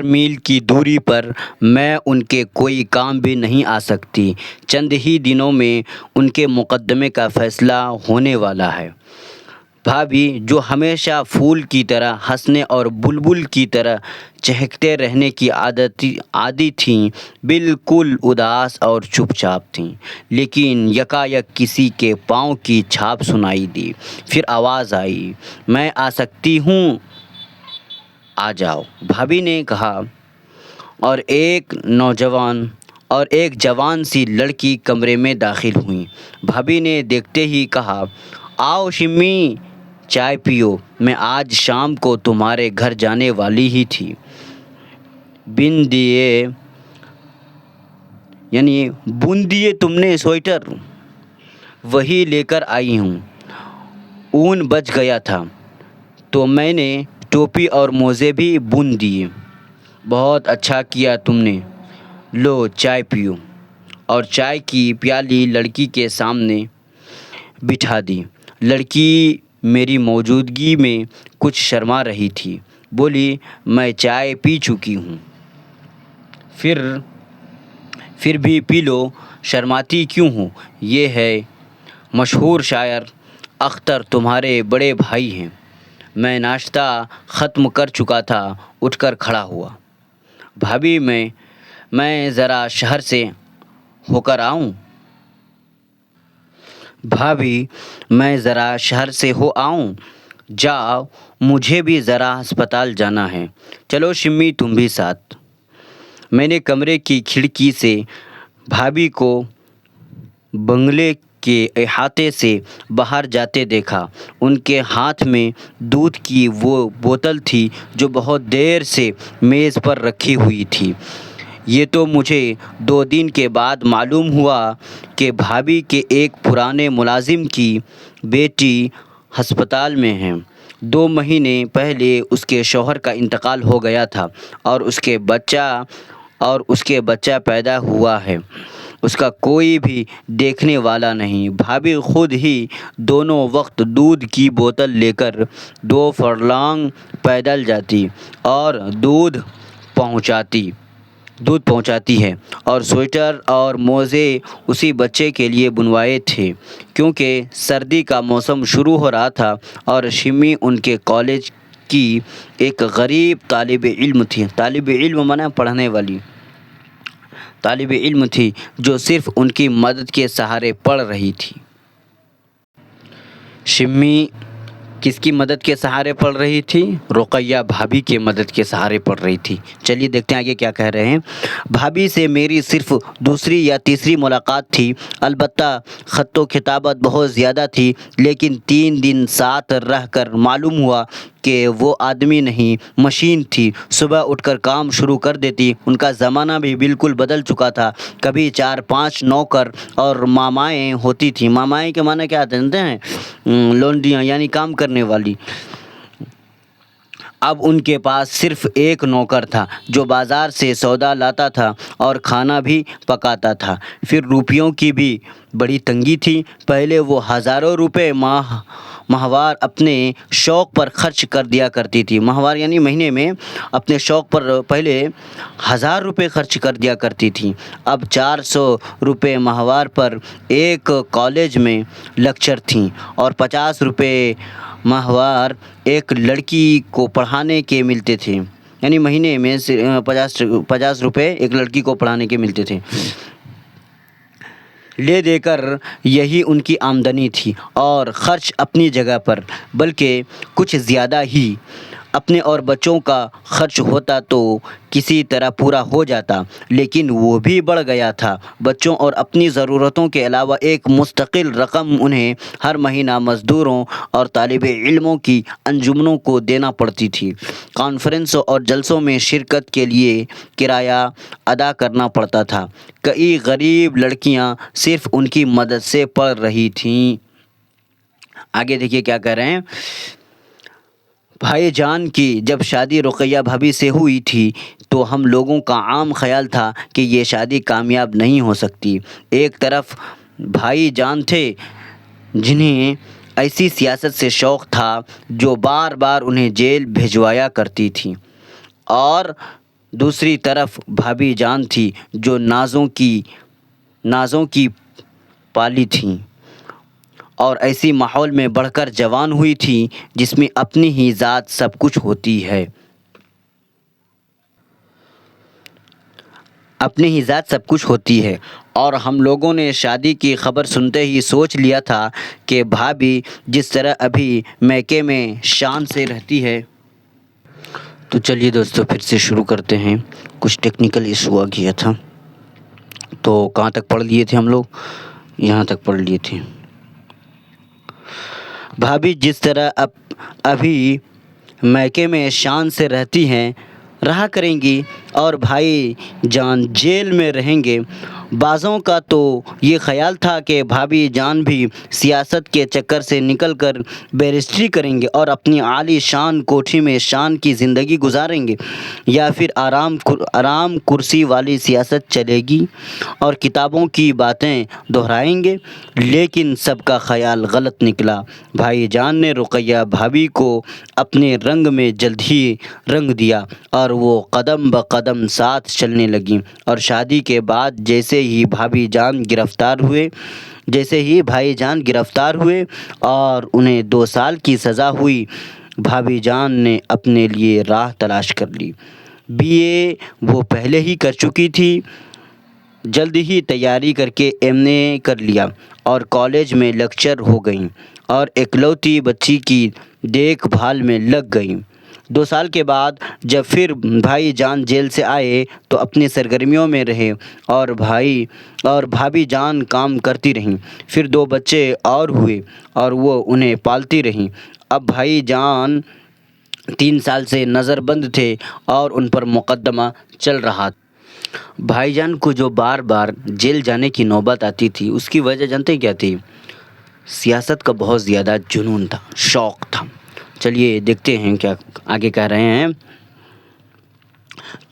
میل کی دوری پر میں ان کے کوئی کام بھی نہیں آ سکتی۔ چند ہی دنوں میں ان کے مقدمے کا فیصلہ ہونے والا ہے۔ بھابھی، جو ہمیشہ پھول کی طرح ہنسنے اور بلبل کی طرح چہکتے رہنے کی عادی تھیں، بالکل اداس اور چپ چاپ تھیں۔ لیکن یکایک کسی کے پاؤں کی چھاپ سنائی دی۔ پھر آواز آئی، میں آ سکتی ہوں؟ آ جاؤ، بھابھی نے کہا، اور ایک جوان سی لڑکی کمرے میں داخل ہوئیں۔ بھابھی نے دیکھتے ہی کہا، آؤ شمی، چائے پیو، میں آج شام کو تمہارے گھر جانے والی ہی تھی۔ بن دیے تم نے سویٹر؟ وہی لے کر آئی ہوں، اون بچ گیا تھا تو میں نے ٹوپی اور موزے بھی بن دیے۔ بہت اچھا کیا تم نے، لو چائے پیو، اور چائے کی پیالی لڑکی کے سامنے بٹھا دی۔ لڑکی میری موجودگی میں کچھ شرما رہی تھی، بولی، میں چائے پی چکی ہوں۔ پھر بھی پی لو، شرماتی کیوں ہو؟ یہ ہے مشہور شاعر اختر تمہارے بڑے بھائی ہیں۔ میں ناشتہ ختم کر چکا تھا، اٹھ کر کھڑا ہوا۔ بھابھی، میں ذرا شہر سے ہو کر آؤں؟ جاؤ، مجھے بھی ذرا ہسپتال جانا ہے۔ چلو شمی، تم بھی ساتھ۔ میں نے کمرے کی کھڑکی سے بھابھی کو بنگلے کے احاطے سے باہر جاتے دیکھا۔ ان کے ہاتھ میں دودھ کی وہ بوتل تھی جو بہت دیر سے میز پر رکھی ہوئی تھی۔ یہ تو مجھے 2 دن کے بعد معلوم ہوا کہ بھابھی کے ایک پرانے ملازم کی بیٹی ہسپتال میں ہے۔ 2 مہینے پہلے اس کے شوہر کا انتقال ہو گیا تھا اور اس کے بچہ پیدا ہوا ہے۔ اس کا کوئی بھی دیکھنے والا نہیں۔ بھابھی خود ہی دونوں وقت دودھ کی بوتل لے کر 2 فرلانگ پیدل جاتی اور دودھ پہنچاتی ہے، اور سویٹر اور موزے اسی بچے کے لیے بنوائے تھے کیونکہ سردی کا موسم شروع ہو رہا تھا اور شمی ان کے کالج کی ایک غریب طالب علم تھی۔ طالب علم مانا پڑھنے والی طالب علم تھی جو صرف ان کی مدد کے سہارے پڑھ رہی تھی۔ شمی کس کی مدد کے سہارے پڑھ رہی تھی؟ رقیہ بھابھی کے مدد کے سہارے پڑھ رہی تھی۔ چلیے دیکھتے ہیں آگے کیا کہہ رہے ہیں۔ بھابھی سے میری صرف دوسری یا تیسری ملاقات تھی، البتہ خط و خطابت بہت زیادہ تھی، لیکن 3 دن ساتھ رہ کر معلوم ہوا کہ وہ آدمی نہیں، مشین تھی۔ صبح اٹھ کر کام شروع کر دیتی۔ ان کا زمانہ بھی بالکل بدل چکا تھا۔ کبھی 4-5 نوکر اور مامائیں ہوتی تھیں۔ مامائیں کے معنی کیا جانتے ہیں؟ لونڈیاں، یعنی کام کرنے والی۔ اب ان کے پاس صرف ایک نوکر تھا جو بازار سے سودا لاتا تھا اور کھانا بھی پکاتا تھا۔ پھر روپیوں کی بھی بڑی تنگی تھی۔ پہلے وہ ہزاروں روپے ماہوار اپنے شوق پر خرچ کر دیا کرتی تھی۔ ماہوار یعنی مہینے میں اپنے شوق پر پہلے 1000 روپے خرچ کر دیا کرتی تھیں، اب 400 روپے ماہوار پر ایک کالج میں لیکچر تھیں اور 50 روپے ماہوار ایک لڑکی کو پڑھانے کے ملتے تھے، یعنی مہینے میں 50 روپے ایک لڑکی کو پڑھانے کے ملتے تھے۔ لے دے کر یہی ان کی آمدنی تھی اور خرچ اپنی جگہ پر، بلکہ کچھ زیادہ ہی۔ اپنے اور بچوں کا خرچ ہوتا تو کسی طرح پورا ہو جاتا، لیکن وہ بھی بڑھ گیا تھا۔ بچوں اور اپنی ضرورتوں کے علاوہ ایک مستقل رقم انہیں ہر مہینہ مزدوروں اور طالب علموں کی انجمنوں کو دینا پڑتی تھی۔ کانفرنسوں اور جلسوں میں شرکت کے لیے کرایہ ادا کرنا پڑتا تھا۔ کئی غریب لڑکیاں صرف ان کی مدد سے پڑھ رہی تھیں۔ آگے دیکھیے کیا کہہ رہے ہیں۔ بھائی جان کی جب شادی رقیہ بھابھی سے ہوئی تھی تو ہم لوگوں کا عام خیال تھا کہ یہ شادی کامیاب نہیں ہو سکتی۔ ایک طرف بھائی جان تھے جنہیں ایسی سیاست سے شوق تھا جو بار بار انہیں جیل بھجوایا کرتی تھی، اور دوسری طرف بھابھی جان تھی جو نازوں کی پالی تھیں اور ایسی ماحول میں بڑھ کر جوان ہوئی تھی جس میں اپنی ہی ذات سب کچھ ہوتی ہے۔ اور ہم لوگوں نے شادی کی خبر سنتے ہی سوچ لیا تھا کہ بھابھی جس طرح ابھی میکے میں شان سے رہتی ہے۔ تو چلیے دوستو پھر سے شروع کرتے ہیں۔ کچھ ٹیکنیکل ایشو آ گیا تھا، تو کہاں تک پڑھ لیے تھے ہم لوگ؟ یہاں تک پڑھ لیے تھے۔ بھابھی جس طرح ابھی میکے میں شان سے رہا کریں گی اور بھائی جان جیل میں رہیں گے۔ بعضوں کا تو یہ خیال تھا کہ بھابھی جان بھی سیاست کے چکر سے نکل کر بیرسٹری کریں گے اور اپنی عالی شان کوٹھی میں شان کی زندگی گزاریں گے، یا پھر آرام کرسی والی سیاست چلے گی اور کتابوں کی باتیں دہرائیں گے۔ لیکن سب کا خیال غلط نکلا۔ بھائی جان نے رقیہ بھابھی کو اپنے رنگ میں جلد ہی رنگ دیا اور وہ قدم بقدم ساتھ چلنے لگیں، اور شادی کے بعد جیسے ہی بھائی جان گرفتار ہوئے اور انہیں 2 سال کی سزا ہوئی، بھابھی جان نے اپنے لیے راہ تلاش کر لی۔ BA وہ پہلے ہی کر چکی تھی، جلد ہی تیاری کر کے MA کر لیا اور کالج میں لیکچرر ہو گئیں اور اکلوتی بچی کی دیکھ بھال میں لگ گئیں۔ 2 سال کے بعد جب پھر بھائی جان جیل سے آئے تو اپنی سرگرمیوں میں رہے اور بھابھی جان کام کرتی رہیں۔ پھر 2 بچے اور ہوئے اور وہ انہیں پالتی رہیں۔ اب بھائی جان 3 سال سے نظر بند تھے اور ان پر مقدمہ چل رہا تھا۔ بھائی جان کو جو بار بار جیل جانے کی نوبت آتی تھی، اس کی وجہ جانتے ہیں کیا تھی؟ سیاست کا بہت زیادہ جنون تھا، شوق تھا۔ چلیے دیکھتے ہیں کیا آگے کہہ رہے ہیں۔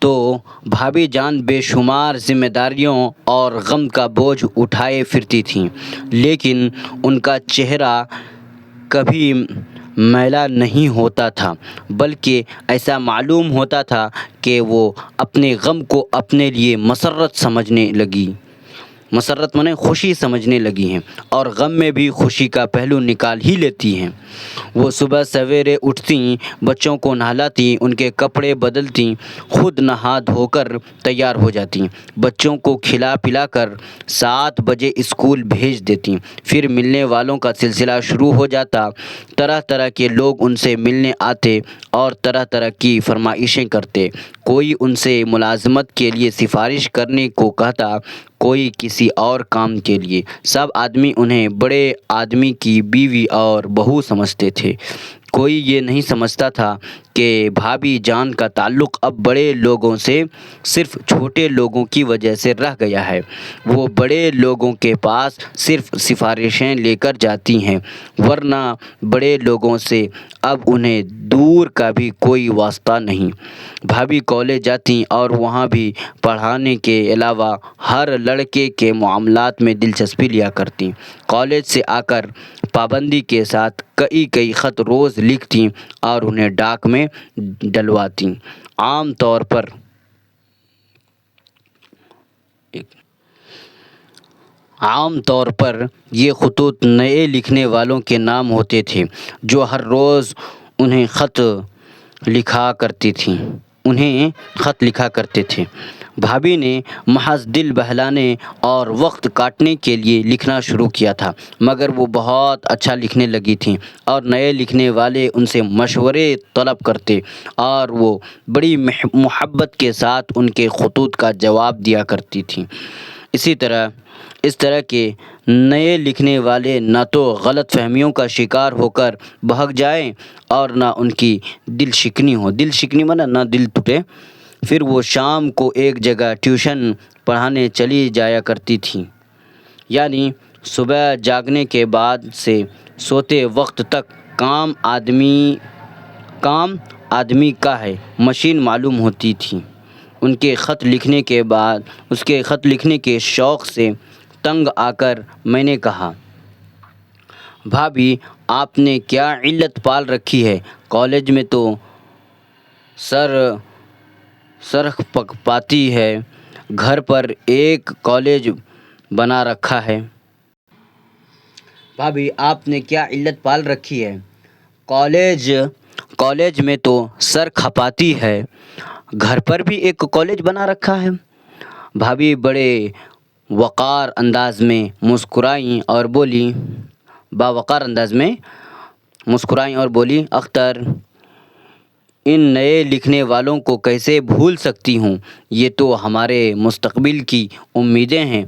تو بھابھی جان بے شمار ذمہ داریوں اور غم کا بوجھ اٹھائے پھرتی تھیں، لیکن ان کا چہرہ کبھی میلا نہیں ہوتا تھا، بلکہ ایسا معلوم ہوتا تھا کہ وہ اپنے غم کو اپنے لیے مسرت مانے خوشی سمجھنے لگی ہیں، اور غم میں بھی خوشی کا پہلو نکال ہی لیتی ہیں۔ وہ صبح سویرے اٹھتیں، بچوں کو نہلاتی، ان کے کپڑے بدلتی، خود نہا دھو کر تیار ہو جاتی، بچوں کو کھلا پلا کر 7 بجے اسکول بھیج دیتی۔ پھر ملنے والوں کا سلسلہ شروع ہو جاتا۔ طرح طرح کے لوگ ان سے ملنے آتے اور طرح طرح کی فرمائشیں کرتے۔ کوئی ان سے ملازمت کے لیے سفارش کرنے کو کہتا، کوئی کسی اور کام کے لیے۔ سب آدمی انہیں بڑے آدمی کی بیوی اور بہو سمجھتے تھے۔ کوئی یہ نہیں سمجھتا تھا کہ بھابھی جان کا تعلق اب بڑے لوگوں سے صرف چھوٹے لوگوں کی وجہ سے رہ گیا ہے۔ وہ بڑے لوگوں کے پاس صرف سفارشیں لے کر جاتی ہیں، ورنہ بڑے لوگوں سے اب انہیں دور کا بھی کوئی واسطہ نہیں۔ بھابھی کالج جاتیں اور وہاں بھی پڑھانے کے علاوہ ہر لڑکے کے معاملات میں دلچسپی لیا کرتیں۔ کالج سے آ کر پابندی کے ساتھ کئی خط روز لکھتیں اور انہیں ڈاک میں ڈلواتیں۔ عام طور پر یہ خطوط نئے لکھنے والوں کے نام ہوتے تھے جو ہر روز انہیں خط لکھا کرتی تھیں۔ انہیں خط لکھا کرتے تھے۔ بھابھی نے محض دل بہلانے اور وقت کاٹنے کے لیے لکھنا شروع کیا تھا، مگر وہ بہت اچھا لکھنے لگی تھیں اور نئے لکھنے والے ان سے مشورے طلب کرتے اور وہ بڑی محبت کے ساتھ ان کے خطوط کا جواب دیا کرتی تھیں۔ اس طرح کے نئے لکھنے والے نہ تو غلط فہمیوں کا شکار ہو کر بہک جائیں اور نہ ان کی دل شکنی ہو، دل شکنی مانا نہ دل ٹوٹے۔ پھر وہ شام کو ایک جگہ ٹیوشن پڑھانے چلی جایا کرتی تھیں، یعنی صبح جاگنے کے بعد سے سوتے وقت تک کام آدمی کا ہے مشین معلوم ہوتی تھی۔ اس کے خط لکھنے کے شوق سے تنگ آ کر میں نے کہا، بھابھی آپ نے کیا علت پال رکھی ہے؟ کالج میں تو سرخ پاتی ہے، گھر پر ایک کالج بنا رکھا ہے۔ بھابھی آپ نے کیا علت پال رکھی ہے؟ کالج میں تو سر کھپاتی ہے، گھر پر بھی ایک کالج بنا رکھا ہے۔ بھابھی بڑے باوقار انداز میں مسکرائیں اور بولی، اختر ان نئے لکھنے والوں کو کیسے بھول سکتی ہوں؟ یہ تو ہمارے مستقبل کی امیدیں ہیں۔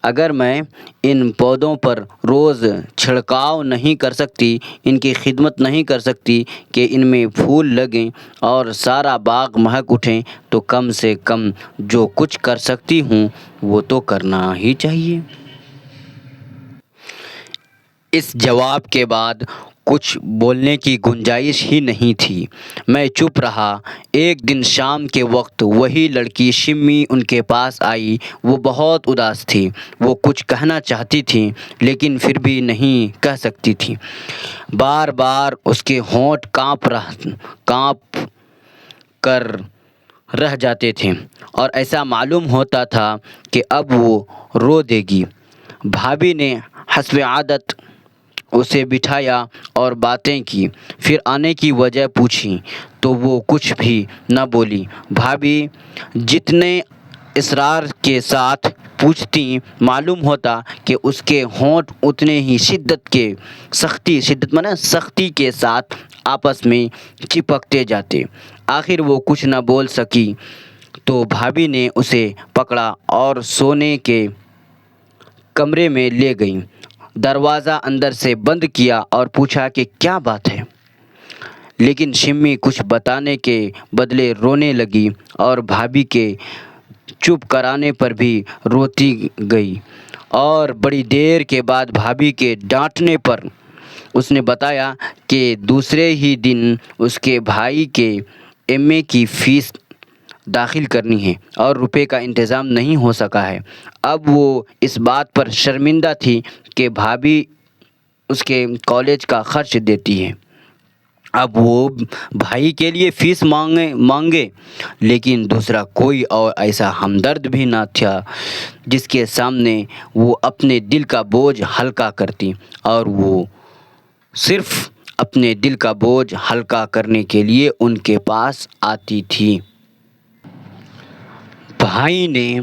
اگر میں ان پودوں پر روز چھڑکاؤ نہیں کر سکتی، ان کی خدمت نہیں کر سکتی کہ ان میں پھول لگیں اور سارا باغ مہک اٹھیں، تو کم سے کم جو کچھ کر سکتی ہوں وہ تو کرنا ہی چاہیے۔ اس جواب کے بعد کچھ بولنے کی گنجائش ہی نہیں تھی۔ میں چپ رہا۔ ایک دن شام کے وقت وہی لڑکی شمی ان کے پاس آئی۔ وہ بہت اداس تھی۔ وہ کچھ کہنا چاہتی تھی لیکن پھر بھی نہیں کہہ سکتی تھی۔ بار بار اس کے ہونٹ کانپ کر رہ جاتے تھے اور ایسا معلوم ہوتا تھا کہ اب وہ رو دے گی۔ بھابھی نے حسب عادت اسے بٹھایا اور باتیں کی، پھر آنے کی وجہ پوچھی تو وہ کچھ بھی نہ بولی۔ بھابھی جتنے اصرار کے ساتھ پوچھتی معلوم ہوتا کہ اس کے ہونٹ اتنے ہی سختی کے ساتھ آپس میں چپکتے جاتے۔ آخر وہ کچھ نہ بول سکی تو بھابھی نے اسے پکڑا اور سونے کے کمرے میں لے گئی، دروازہ اندر سے بند کیا اور پوچھا کہ کیا بات ہے؟ لیکن شمی کچھ بتانے کے بدلے رونے لگی اور بھابھی کے چپ کرانے پر بھی روتی گئی، اور بڑی دیر کے بعد بھابھی کے ڈانٹنے پر اس نے بتایا کہ دوسرے ہی دن اس کے بھائی کے ایم اے کی فیس داخل کرنی ہے اور روپے کا انتظام نہیں ہو سکا ہے۔ اب وہ اس بات پر شرمندہ تھی کہ بھابھی اس کے کالج کا خرچ دیتی ہے۔ اب وہ بھائی کے لیے فیس مانگے، لیکن دوسرا کوئی اور ایسا ہمدرد بھی نہ تھا جس کے سامنے وہ اپنے دل کا بوجھ ہلکا کرتی، اور وہ صرف اپنے دل کا بوجھ ہلکا کرنے کے لیے ان کے پاس آتی تھی۔ بھائی نے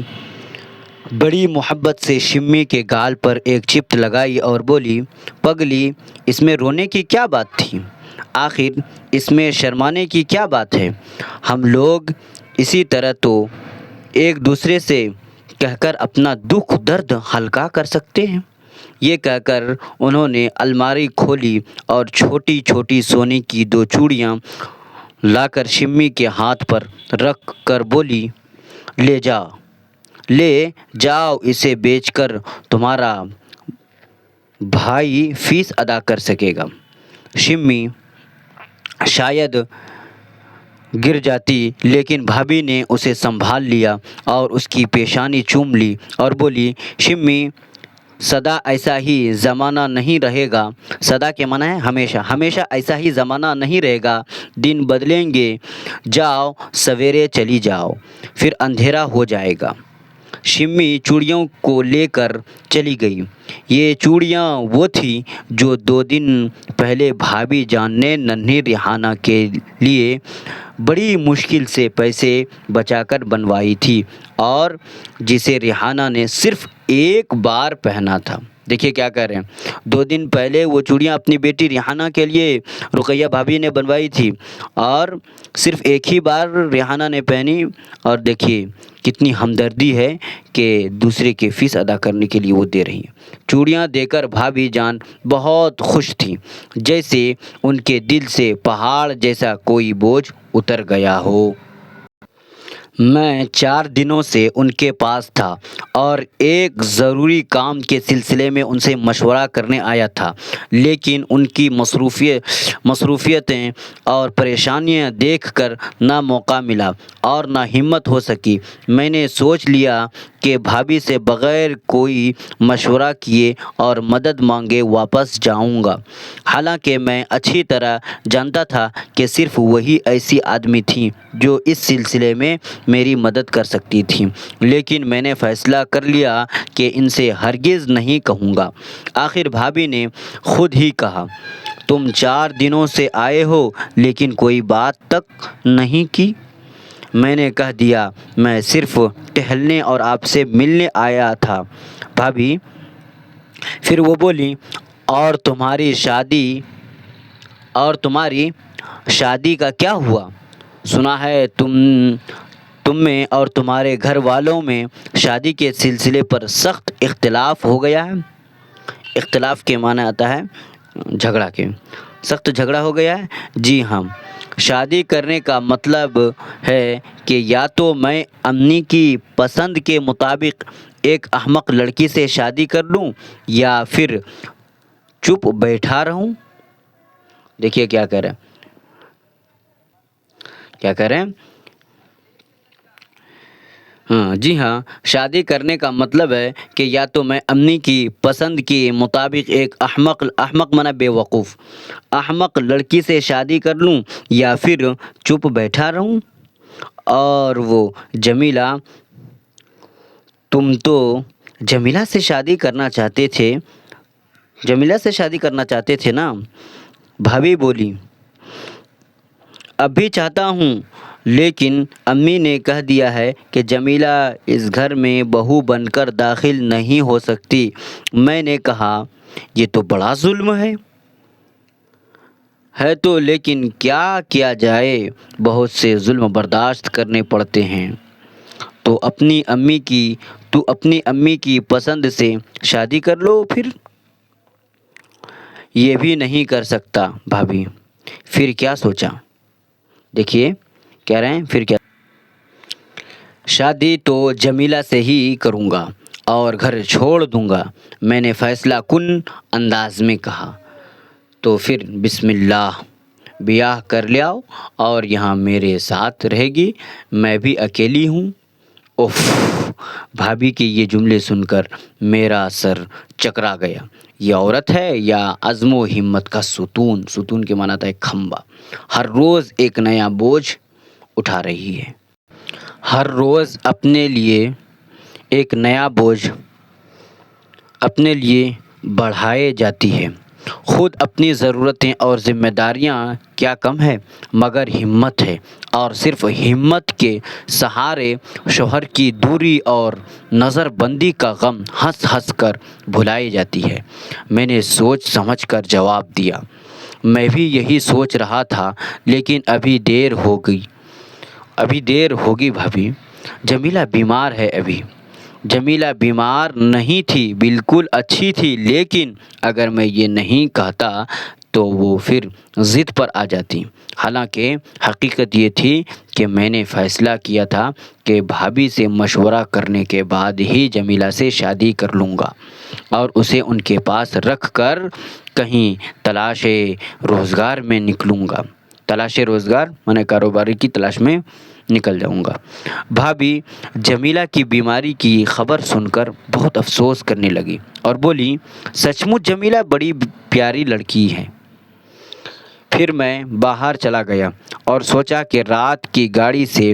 بڑی محبت سے شمی کے گال پر ایک چپت لگائی اور بولی، پگلی اس میں رونے کی کیا بات تھی؟ آخر اس میں شرمانے کی کیا بات ہے؟ ہم لوگ اسی طرح تو ایک دوسرے سے کہہ کر اپنا دکھ درد ہلکا کر سکتے ہیں۔ یہ کہہ کر انہوں نے الماری کھولی اور چھوٹی چھوٹی سونے کی 2 چوڑیاں لا کر شمی کے ہاتھ پر رکھ کر بولی، لے جاؤ، اسے بیچ کر تمہارا بھائی فیس ادا کر سکے گا۔ شمی شاید گر جاتی، لیکن بھابھی نے اسے سنبھال لیا اور اس کی پیشانی چوم لی اور بولی، شمی سدا ایسا ہی زمانہ نہیں رہے گا۔ سدا کے معنی ہے ہمیشہ ایسا ہی زمانہ نہیں رہے گا، دن بدلیں گے۔ جاؤ، سویرے چلی جاؤ، پھر اندھیرا ہو جائے گا۔ شمی چوڑیوں کو لے کر چلی گئی۔ یہ چوڑیاں وہ تھیں جو 2 دن پہلے بھابھی جان نے ننھی ریحانہ کے لیے بڑی مشکل سے پیسے بچا کر بنوائی تھی اور جسے ریحانہ نے صرف ایک بار پہنا تھا۔ دیکھیے کیا کہہ رہے ہیں، 2 دن پہلے وہ چوڑیاں اپنی بیٹی ریحانہ کے لیے رقیہ بھابھی نے بنوائی تھی اور صرف ایک ہی بار ریحانہ نے پہنی، اور دیکھیے کتنی ہمدردی ہے کہ دوسرے کی فیس ادا کرنے کے لیے وہ دے رہی ہیں۔ چوڑیاں دے کر بھابھی جان بہت خوش تھیں، جیسے ان کے دل سے پہاڑ جیسا کوئی بوجھ اتر گیا ہو۔ میں 4 دنوں سے ان کے پاس تھا اور ایک ضروری کام کے سلسلے میں ان سے مشورہ کرنے آیا تھا، لیکن ان کی مصروفیتیں اور پریشانیاں دیکھ کر نہ موقع ملا اور نہ ہمت ہو سکی۔ میں نے سوچ لیا کہ بھابھی سے بغیر کوئی مشورہ کیے اور مدد مانگے واپس جاؤں گا، حالانکہ میں اچھی طرح جانتا تھا کہ صرف وہی ایسی آدمی تھیں جو اس سلسلے میں میری مدد کر سکتی تھیں، لیکن میں نے فیصلہ کر لیا کہ ان سے ہرگز نہیں کہوں گا۔ آخر بھابھی نے خود ہی کہا، تم 4 دنوں سے آئے ہو لیکن کوئی بات تک نہیں کی۔ میں نے کہہ دیا، میں صرف ٹہلنے اور آپ سے ملنے آیا تھا بھابھی۔ پھر وہ بولی، اور تمہاری شادی کا کیا ہوا؟ سنا ہے تم میں اور تمہارے گھر والوں میں شادی کے سلسلے پر سخت اختلاف ہو گیا ہے۔ اختلاف کے معنی آتا ہے جھگڑا کے، سخت جھگڑا ہو گیا ہے۔ جی ہاں، شادی کرنے کا مطلب ہے کہ یا تو میں امی کی پسند کے مطابق ایک احمق لڑکی سے شادی کر لوں یا پھر چپ بیٹھا رہوں۔ دیکھیے کیا کہہ رہے ہیں، جی ہاں، شادی کرنے کا مطلب ہے کہ یا تو میں امی کی پسند کے مطابق ایک احمق منع بیوقوف احمق لڑکی سے شادی کر لوں یا پھر چپ بیٹھا رہوں۔ اور وہ جمیلہ، تم تو جمیلہ سے شادی کرنا چاہتے تھے نا؟ بھابھی بولی، اب بھی چاہتا ہوں، لیکن امی نے کہہ دیا ہے کہ جمیلہ اس گھر میں بہو بن کر داخل نہیں ہو سکتی۔ میں نے کہا، یہ تو بڑا ظلم ہے تو لیکن کیا جائے، بہت سے ظلم برداشت کرنے پڑتے ہیں۔ تو اپنی امی کی پسند سے شادی کر لو پھر۔ یہ بھی نہیں کر سکتا بھابھی۔ پھر کیا سوچا؟ دیکھیے کہہ رہے ہیں پھر کیا، شادی تو جمیلہ سے ہی کروں گا اور گھر چھوڑ دوں گا، میں نے فیصلہ کن انداز میں کہا۔ تو پھر بسم اللہ، بیاہ کر لیاؤ اور یہاں میرے ساتھ رہے گی، میں بھی اکیلی ہوں۔ اف! بھابھی کے یہ جملے سن کر میرا سر چکرا گیا۔ یہ عورت ہے یا عزم و ہمت کا ستون؟ ستون کے معنی تھا ایک کھمبا۔ ہر روز ایک نیا بوجھ اٹھا رہی ہے، ہر روز اپنے لیے ایک نیا بوجھ اپنے لیے بڑھائے جاتی ہے۔ خود اپنی ضرورتیں اور ذمہ داریاں کیا کم ہے، مگر ہمت ہے، اور صرف ہمت کے سہارے شوہر کی دوری اور نظر بندی کا غم ہنس ہنس کر بھلائی جاتی ہے۔ میں نے سوچ سمجھ کر جواب دیا، میں بھی یہی سوچ رہا تھا، لیکن ابھی دیر ہوگی بھابھی، جمیلہ بیمار ہے ابھی۔ جمیلہ بیمار نہیں تھی، بالکل اچھی تھی، لیکن اگر میں یہ نہیں کہتا تو وہ پھر ضد پر آ جاتی۔ حالانکہ حقیقت یہ تھی کہ میں نے فیصلہ کیا تھا کہ بھابھی سے مشورہ کرنے کے بعد ہی جمیلہ سے شادی کر لوں گا اور اسے ان کے پاس رکھ کر کہیں تلاش روزگار میں نکلوں گا۔ تلاش روزگار مانے کاروبار کی تلاش میں نکل جاؤں گا۔ بھابھی جمیلہ کی بیماری کی خبر سن کر بہت افسوس کرنے لگی اور بولی، سچ مچ جمیلہ بڑی پیاری لڑکی ہے۔ پھر میں باہر چلا گیا اور سوچا کہ رات کی گاڑی سے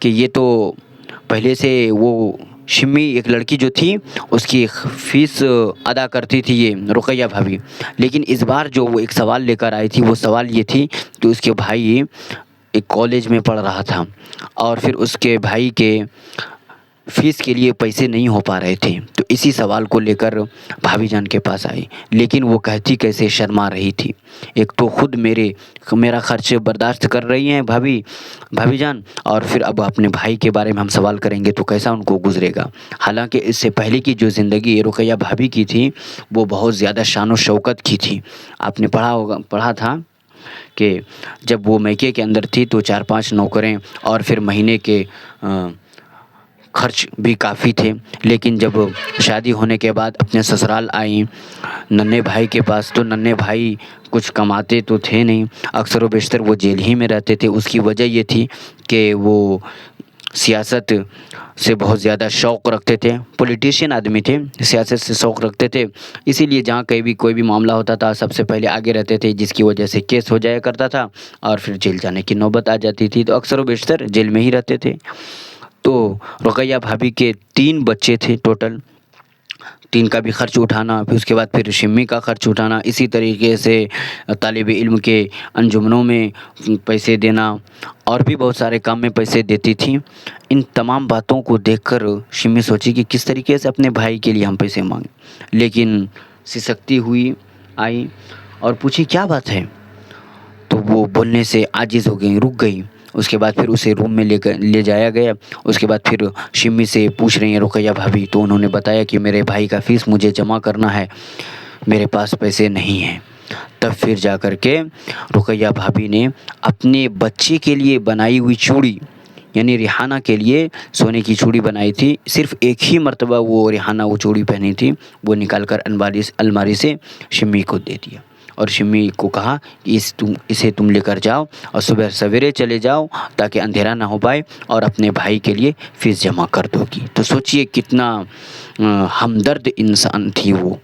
کہ یہ تو پہلے سے وہ شمی ایک لڑکی جو تھی اس کی فیس ادا کرتی تھی یہ رقیہ بھابھی، لیکن اس بار جو وہ ایک سوال لے کر آئی تھی وہ سوال یہ تھی کہ اس کے بھائی ایک کالج میں پڑھ رہا تھا اور پھر اس کے بھائی کے فیس کے لیے پیسے نہیں ہو پا رہے تھے، تو اسی سوال کو لے کر بھابھی جان کے پاس آئی، لیکن وہ کہتی کیسے شرما رہی تھی۔ ایک تو خود میرا خرچ برداشت کر رہی ہیں بھابھی جان، اور پھر اب اپنے بھائی کے بارے میں ہم سوال کریں گے تو کیسا ان کو گزرے گا۔ حالانکہ اس سے پہلے کی جو زندگی رقیہ بھابھی کی تھی وہ بہت زیادہ شان و شوکت کی تھی۔ آپ نے پڑھا تھا کہ جب وہ میکے کے اندر تھی تو 4-5 نوکریں اور پھر مہینے کے خرچ بھی کافی تھے، لیکن جب شادی ہونے کے بعد اپنے سسرال آئیں ننھے بھائی کے پاس تو ننھے بھائی کچھ کماتے تو تھے نہیں، اکثر و بیشتر وہ جیل ہی میں رہتے تھے۔ اس کی وجہ یہ تھی کہ وہ سیاست سے بہت زیادہ شوق رکھتے تھے، پولیٹیشین آدمی تھے، سیاست سے شوق رکھتے تھے، اسی لیے جہاں کہیں بھی کوئی بھی معاملہ ہوتا تھا سب سے پہلے آگے رہتے تھے، جس کی وجہ سے کیس ہو جایا کرتا تھا اور پھر جیل جانے کی نوبت آ جاتی تھی، تو اکثر و بیشتر جیل میں ہی رہتے تھے۔ تو رقیہ بھابھی کے 3 بچے تھے ٹوٹل، 3 کا بھی خرچ اٹھانا، پھر اس کے بعد پھر شمی کا خرچ اٹھانا، اسی طریقے سے طالب علم کے انجمنوں میں پیسے دینا اور بھی بہت سارے کام میں پیسے دیتی تھیں۔ ان تمام باتوں کو دیکھ کر شمی سوچی کہ کس طریقے سے اپنے بھائی کے لیے ہم پیسے مانگیں، لیکن سسکتی ہوئی آئی اور پوچھی کیا بات ہے، تو وہ بولنے سے عاجز ہو گئی، رک گئی۔ اس کے بعد پھر اسے روم میں لے جایا گیا۔ اس کے بعد پھر شمی سے پوچھ رہی ہیں رقیہ بھابھی، تو انہوں نے بتایا کہ میرے بھائی کا فیس مجھے جمع کرنا ہے، میرے پاس پیسے نہیں ہیں۔ تب پھر جا کر کے رقیہ بھابھی نے اپنے بچے کے لیے بنائی ہوئی چوڑی، یعنی ریحانہ کے لیے سونے کی چوڑی بنائی تھی، صرف ایک ہی مرتبہ وہ ریحانہ وہ چوڑی پہنی تھی، وہ نکال کر الماری سے شمی کو دے دیا اور شمی کو کہا کہ اسے تم لے کر جاؤ اور صبح سویرے چلے جاؤ تاکہ اندھیرا نہ ہو پائے اور اپنے بھائی کے لیے فیس جمع کر دو گی۔ تو سوچئے کتنا ہمدرد انسان تھی وہ۔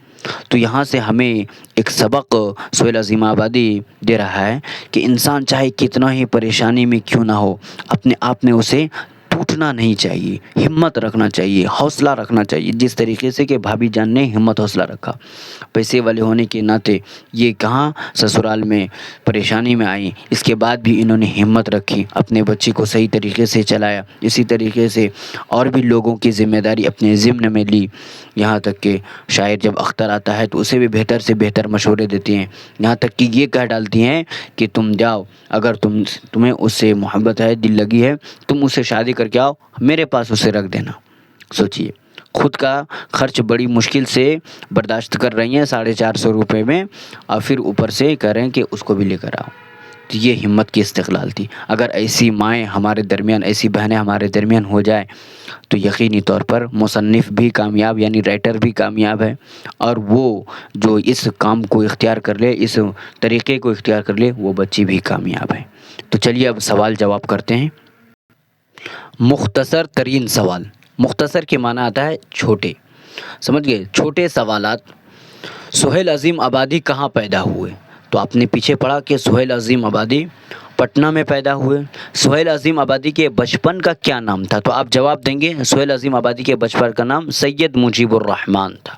تو یہاں سے ہمیں ایک سبق سہیل عظیم آبادی دے رہا ہے کہ انسان چاہے کتنا ہی پریشانی میں کیوں نہ ہو، اپنے آپ میں اسے ٹوٹنا نہیں چاہیے، ہمت رکھنا چاہیے، حوصلہ رکھنا چاہیے، جس طریقے سے کہ بھابھی جان نے ہمت حوصلہ رکھا۔ پیسے والے ہونے کے ناطے یہ کہاں سسرال میں پریشانی میں آئیں، اس کے بعد بھی انہوں نے ہمت رکھی، اپنے بچے کو صحیح طریقے سے چلایا، اسی طریقے سے اور بھی لوگوں کی ذمہ داری اپنے ذمن میں لی، یہاں تک کہ شاعر جب اختر آتا ہے تو اسے بھی بہتر سے بہتر مشورے دیتی ہیں، یہاں تک کہ یہ کہہ ڈالتی ہیں کہ تم جاؤ، اگر تمہیں اس سے محبت ہے، دل لگی ہے، تم اس سے شادی کر کے آؤ، میرے پاس اسے رکھ دینا۔ سوچئے خود کا خرچ بڑی مشکل سے برداشت کر رہی ہیں 450 روپے میں، اور پھر اوپر سے کہہ رہے ہیں کہ اس کو بھی لے کر آؤ۔ تو یہ ہمت کی استقلال تھی۔ اگر ایسی مائیں ہمارے درمیان، ایسی بہنیں ہمارے درمیان ہو جائے تو یقینی طور پر مصنف بھی کامیاب، یعنی رائٹر بھی کامیاب ہے، اور وہ جو اس کام کو اختیار کر لے، اس طریقے کو اختیار کر لے، وہ بچی بھی کامیاب ہے۔ تو چلیے اب سوال جواب کرتے ہیں۔ مختصر ترین سوال، مختصر کے معنی آتا ہے چھوٹے، سمجھ گئے، چھوٹے سوالات۔ سہیل عظیم آبادی کہاں پیدا ہوئے؟ تو آپ نے پیچھے پڑھا کہ سہیل عظیم آبادی پٹنہ میں پیدا ہوئے۔ سہیل عظیم آبادی کے بچپن کا کیا نام تھا؟ تو آپ جواب دیں گے سہیل عظیم آبادی کے بچپن کا نام سید مجیب الرحمن تھا۔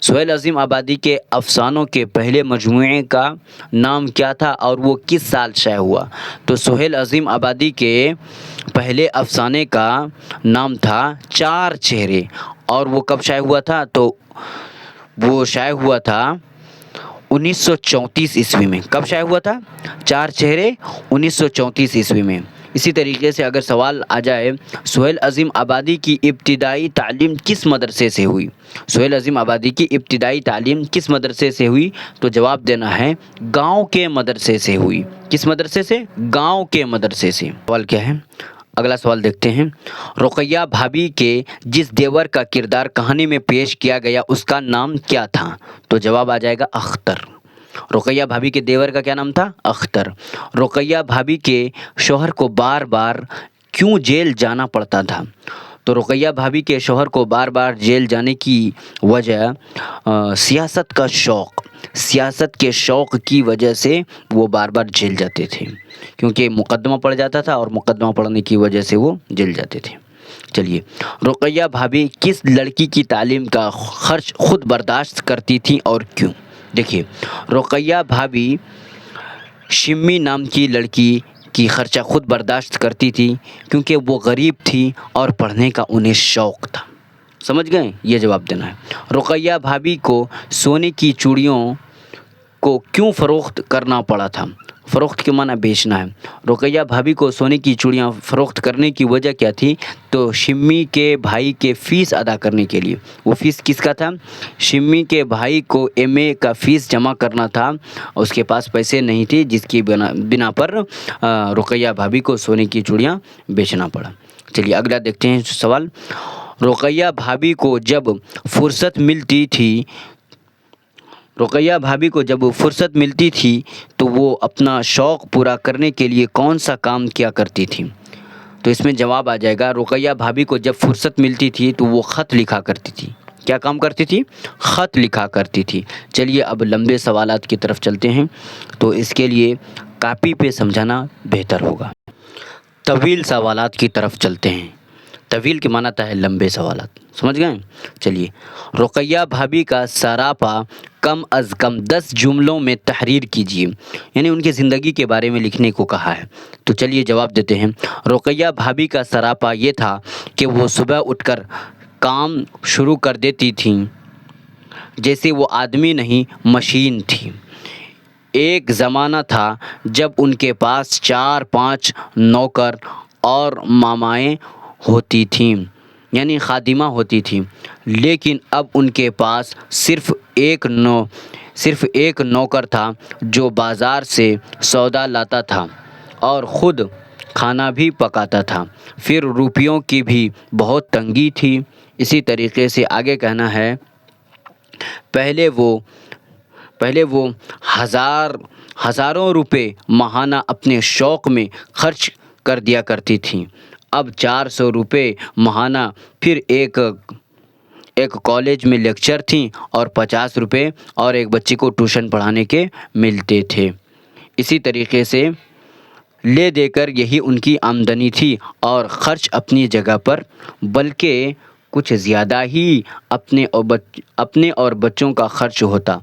سہیل عظیم آبادی کے افسانوں کے پہلے مجموعے کا نام کیا تھا اور وہ کس سال شائع ہوا؟ تو سہیل عظیم آبادی کے پہلے افسانے کا نام تھا چار چہرے، اور وہ کب شائع ہوا تھا؟ تو وہ شائع ہوا تھا 1934 عیسوی میں۔ کب شائع ہوا تھا؟ چار چہرے 1934 عیسوی میں۔ اسی طریقے سے اگر سوال آ جائے سہیل عظیم آبادی کی ابتدائی تعلیم کس مدرسے سے ہوئی؟ سہیل عظیم آبادی کی ابتدائی تعلیم کس مدرسے سے ہوئی؟ تو جواب دینا ہے گاؤں کے مدرسے سے ہوئی۔ کس مدرسے سے؟ گاؤں کے مدرسے سے۔ سوال کیا ہے؟ اگلا سوال دیکھتے ہیں۔ رقیہ بھابھی کے جس دیور کا کردار کہانی میں پیش کیا گیا اس کا نام کیا تھا؟ تو جواب آ جائے گا اختر۔ رقیہ بھابھی کے دیور کا کیا نام تھا؟ اختر۔ رقیہ بھابھی کے شوہر کو بار بار کیوں جیل جانا پڑتا تھا؟ تو رقیہ بھابھی کے شوہر کو بار بار جیل جانے کی وجہ سیاست کے شوق کی وجہ سے وہ بار بار جیل جاتے تھے، کیونکہ مقدمہ پڑ جاتا تھا اور مقدمہ پڑنے کی وجہ سے وہ جیل جاتے تھے۔ چلیے، رقیہ بھابھی کس لڑکی کی تعلیم کا خرچ خود برداشت کرتی تھیں اور کیوں؟ دیکھیے، رقیہ بھابھی شمی نام کی لڑکی کی خرچہ خود برداشت کرتی تھی کیونکہ وہ غریب تھی اور پڑھنے کا انہیں شوق تھا۔ سمجھ گئے؟ یہ جواب دینا ہے۔ رقیہ بھابھی کو سونے کی چوڑیوں کو کیوں فروخت کرنا پڑا تھا؟ فروخت کے معنی بیچنا ہے۔ رقیہ بھابھی کو سونے کی چوڑیاں فروخت کرنے کی وجہ کیا تھی؟ تو شمی کے بھائی کے فیس ادا کرنے کے لیے۔ وہ فیس کس کا تھا؟ شمی کے بھائی کو ایم اے کا فیس جمع کرنا تھا، اس کے پاس پیسے نہیں تھے، جس کی بنا پر رقیہ بھابھی کو سونے کی چوڑیاں بیچنا پڑا۔ چلیے اگلا دیکھتے ہیں سوال۔ رقیہ بھابھی کو جب فرصت ملتی تھی تو وہ اپنا شوق پورا کرنے کے لیے کون سا کام کیا کرتی تھی؟ تو اس میں جواب آ جائے گا، رقیہ بھابھی کو جب فرصت ملتی تھی تو وہ خط لکھا کرتی تھی۔ کیا کام کرتی تھی؟ خط لکھا کرتی تھی۔ چلیے اب لمبے سوالات کی طرف چلتے ہیں، تو اس کے لیے کاپی پہ سمجھانا بہتر ہوگا۔ طویل سوالات کی طرف چلتے ہیں۔ طویل کے معنی ہے لمبے سوالات، سمجھ گئے؟ چلیے، رقیہ بھابھی کا سراپا کم از کم 10 جملوں میں تحریر کیجیے، یعنی ان کی زندگی کے بارے میں لکھنے کو کہا ہے۔ تو چلیے جواب دیتے ہیں۔ رقیہ بھابھی کا سراپا یہ تھا کہ وہ صبح اٹھ کر کام شروع کر دیتی تھیں جیسے وہ آدمی نہیں مشین تھی۔ ایک زمانہ تھا جب ان کے پاس 4-5 نوکر اور مامائیں ہوتی تھیں، یعنی خادمہ ہوتی تھیں، لیکن اب ان کے پاس صرف ایک نوکر تھا جو بازار سے سودا لاتا تھا اور خود کھانا بھی پکاتا تھا۔ پھر روپیوں کی بھی بہت تنگی تھی۔ اسی طریقے سے آگے کہنا ہے، پہلے وہ ہزاروں روپے ماہانہ اپنے شوق میں خرچ کر دیا کرتی تھیں، اب 400 روپے ماہانہ۔ پھر ایک کالج میں لیکچر تھیں اور 50 روپے اور ایک بچے کو ٹیوشن پڑھانے کے ملتے تھے۔ اسی طریقے سے لے دے کر یہی ان کی آمدنی تھی اور خرچ اپنی جگہ پر، بلکہ کچھ زیادہ ہی اپنے اور بچوں کا خرچ ہوتا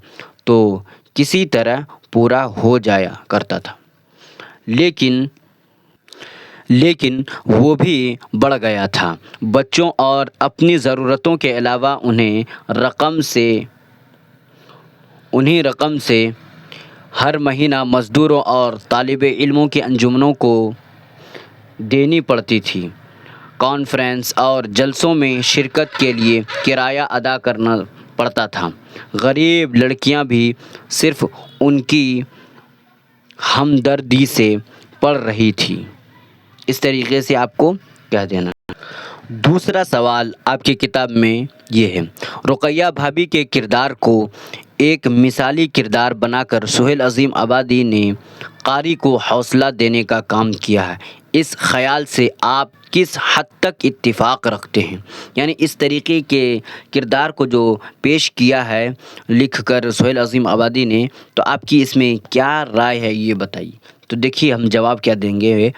تو کسی طرح پورا ہو جایا کرتا تھا، لیکن وہ بھی بڑھ گیا تھا۔ بچوں اور اپنی ضرورتوں کے علاوہ انہیں رقم سے ہر مہینہ مزدوروں اور طالب علموں کے انجمنوں کو دینی پڑتی تھی۔ کانفرنس اور جلسوں میں شرکت کے لیے کرایہ ادا کرنا پڑتا تھا۔ غریب لڑکیاں بھی صرف ان کی ہمدردی سے پڑھ رہی تھی۔ اس طریقے سے آپ کو کہہ دینا۔ دوسرا سوال آپ کی کتاب میں یہ ہے، رقیہ بھابھی کے کردار کو ایک مثالی کردار بنا کر سہیل عظیم آبادی نے قاری کو حوصلہ دینے کا کام کیا ہے۔ اس خیال سے آپ کس حد تک اتفاق رکھتے ہیں؟ یعنی اس طریقے کے کردار کو جو پیش کیا ہے لکھ کر سہیل عظیم آبادی نے، تو آپ کی اس میں کیا رائے ہے یہ بتائیے۔ تو دیکھیے ہم جواب کیا دیں گے۔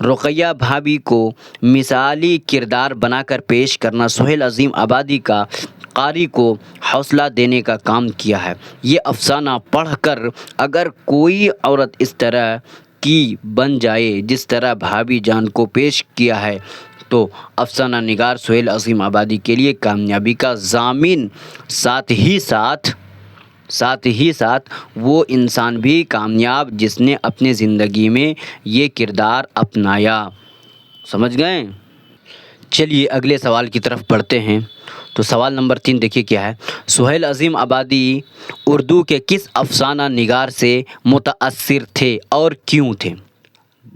رقیہ بھابھی کو مثالی کردار بنا کر پیش کرنا سہیل عظیم آبادی کا قاری کو حوصلہ دینے کا کام کیا ہے۔ یہ افسانہ پڑھ کر اگر کوئی عورت اس طرح کی بن جائے جس طرح بھابھی جان کو پیش کیا ہے تو افسانہ نگار سہیل عظیم آبادی کے لیے کامیابی کا ضامن، ساتھ ہی ساتھ وہ انسان بھی کامیاب جس نے اپنی زندگی میں یہ کردار اپنایا۔ سمجھ گئے؟ چلیے اگلے سوال کی طرف بڑھتے ہیں۔ تو سوال نمبر 3 دیکھیے کیا ہے، سہیل عظیم آبادی اردو کے کس افسانہ نگار سے متاثر تھے اور کیوں تھے؟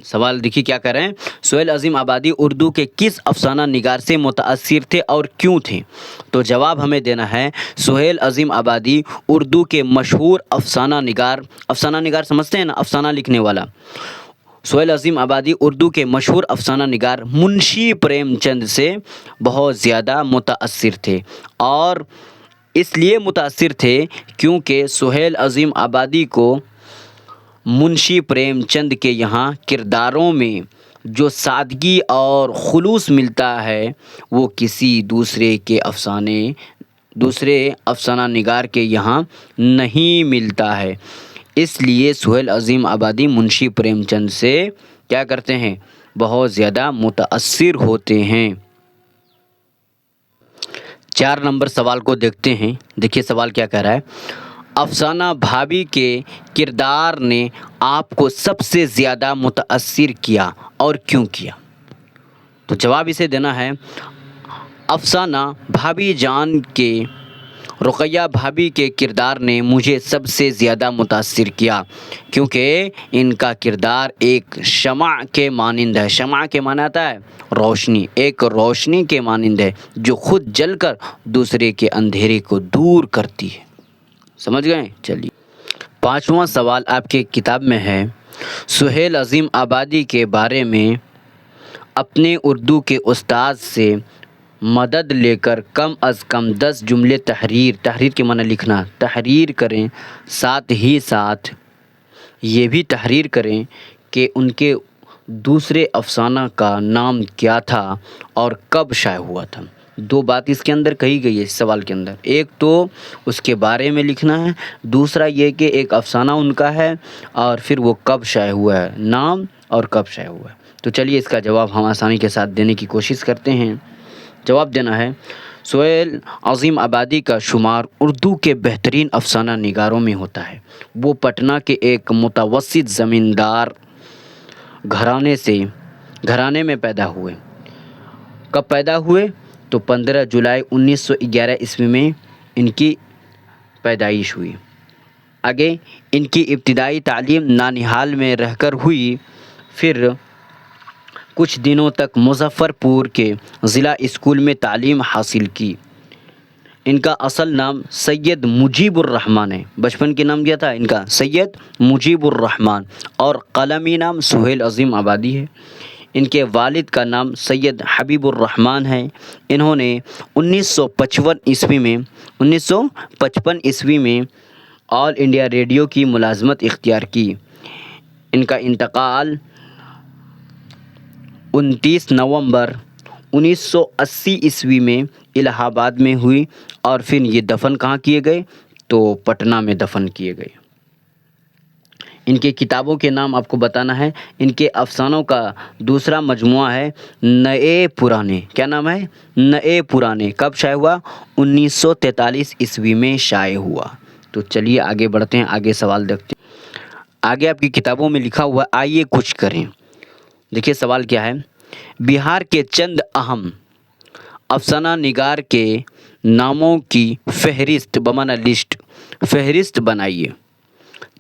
سوال دیکھیے کیا کر رہے ہیں، سہیل عظیم آبادی اردو کے کس افسانہ نگار سے متاثر تھے اور کیوں تھے؟ تو جواب ہمیں دینا ہے، سہیل عظیم آبادی اردو کے مشہور افسانہ نگار سمجھتے ہیں نا، افسانہ لکھنے والا، سہیل عظیم آبادی اردو کے مشہور افسانہ نگار منشی پریم چند سے بہت زیادہ متاثر تھے، اور اس لیے متاثر تھے کیونکہ سہیل عظیم آبادی کو منشی پریم چند کے یہاں کرداروں میں جو سادگی اور خلوص ملتا ہے وہ کسی دوسرے افسانہ نگار کے یہاں نہیں ملتا ہے۔ اس لیے سہیل عظیم آبادی منشی پریم چند سے کیا کرتے ہیں؟ بہت زیادہ متاثر ہوتے ہیں۔ 4 نمبر سوال کو دیکھتے ہیں۔ دیکھیے سوال کیا کہہ رہا ہے، افسانہ بھابھی کے کردار نے آپ کو سب سے زیادہ متاثر کیا اور کیوں کیا؟ تو جواب اسے دینا ہے، افسانہ بھابھی جان کے رقیہ بھابھی کے کردار نے مجھے سب سے زیادہ متاثر کیا کیونکہ ان کا کردار ایک شمع کے مانند ہے۔ شمع کے معنی آتا ہے روشنی، ایک روشنی کے مانند ہے جو خود جل کر دوسرے کے اندھیرے کو دور کرتی ہے۔ سمجھ گئے؟ چلیے 5واں سوال آپ کے کتاب میں ہے، سہیل عظیم آبادی کے بارے میں اپنے اردو کے استاد سے مدد لے کر کم از کم 10 جملے تحریر کے معنی لکھنا، تحریر کریں، ساتھ ہی ساتھ یہ بھی تحریر کریں کہ ان کے دوسرے افسانہ کا نام کیا تھا اور کب شائع ہوا تھا۔ 2 بات اس کے اندر کہی گئی ہے اس سوال کے اندر، ایک تو اس کے بارے میں لکھنا ہے، دوسرا یہ کہ ایک افسانہ ان کا ہے اور پھر وہ کب شائع ہوا ہے، نام اور کب شائع ہوا ہے۔ تو چلیے اس کا جواب ہم آسانی کے ساتھ دینے کی کوشش کرتے ہیں۔ جواب دینا ہے، سہیل عظیم آبادی کا شمار اردو کے بہترین افسانہ نگاروں میں ہوتا ہے۔ وہ پٹنہ کے ایک متوسط زمیندار گھرانے میں پیدا ہوئے۔ کب پیدا ہوئے؟ تو 15 جولائی 1911 عیسوی میں ان کی پیدائش ہوئی۔ آگے ان کی ابتدائی تعلیم نانیہال میں رہ کر ہوئی، پھر کچھ دنوں تک مظفر پور کے ضلع اسکول میں تعلیم حاصل کی۔ ان کا اصل نام سید مجیب الرحمن ہے، بچپن کے نام کیا تھا ان کا؟ سید مجیب الرحمن، اور قلمی نام سہیل عظیم آبادی ہے۔ ان کے والد کا نام سید حبیب الرحمن ہے۔ انہوں نے 1955 عیسوی میں آل انڈیا ریڈیو کی ملازمت اختیار کی۔ ان کا انتقال 29 نومبر 1980 عیسوی میں الہ آباد میں ہوئی، اور پھر یہ دفن کہاں کیے گئے؟ تو پٹنہ میں دفن کیے گئے۔ ان کے کتابوں کے نام آپ کو بتانا ہے۔ ان کے افسانوں کا دوسرا مجموعہ ہے نئے پرانے۔ کیا نام ہے؟ نئے پرانے۔ کب شائع ہوا؟ 1943 عیسوی میں شائع ہوا۔ تو چلیے آگے بڑھتے ہیں، آگے سوال دیکھتے ہیں۔ آگے آپ کی کتابوں میں لکھا ہوا آئیے کچھ کریں۔ دیکھیے سوال کیا ہے، بہار کے چند اہم افسانہ نگار کے ناموں کی فہرست بمعنی لسٹ، فہرست بنائیے۔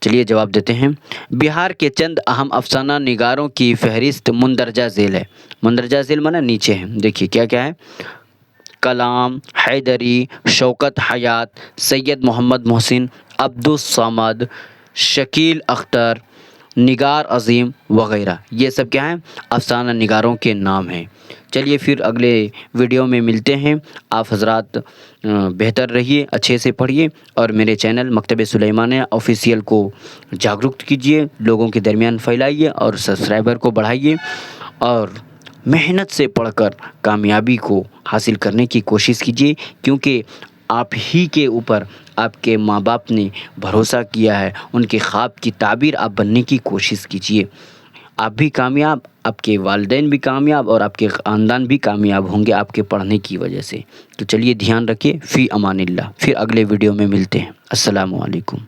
چلیے جواب دیتے ہیں، بہار کے چند اہم افسانہ نگاروں کی فہرست مندرجہ ذیل ہے۔ مندرجہ ذیل معنی نیچے ہے۔ دیکھیے کیا کیا ہے، کلام حیدری، شوکت حیات، سید محمد محسن، عبدالصمد، شکیل اختر، نگار عظیم وغیرہ۔ یہ سب کیا ہیں؟ افسانہ نگاروں کے نام ہیں۔ چلیے پھر اگلے ویڈیو میں ملتے ہیں۔ آپ حضرات بہتر رہیے، اچھے سے پڑھیے، اور میرے چینل مکتب سلیمانیہ آفیشیل کو جاگرک کیجیے، لوگوں کے درمیان پھیلائیے، اور سبسکرائبر کو بڑھائیے، اور محنت سے پڑھ کر کامیابی کو حاصل کرنے کی کوشش کیجیے، کیونکہ آپ ہی کے اوپر آپ کے ماں باپ نے بھروسہ کیا ہے۔ ان کے خواب کی تعبیر آپ بننے کی کوشش کیجیے۔ آپ بھی کامیاب، آپ کے والدین بھی کامیاب، اور آپ کے خاندان بھی کامیاب ہوں گے آپ کے پڑھنے کی وجہ سے۔ تو چلیے دھیان رکھیے، فی امان اللہ۔ پھر اگلے ویڈیو میں ملتے ہیں۔ السلام علیکم۔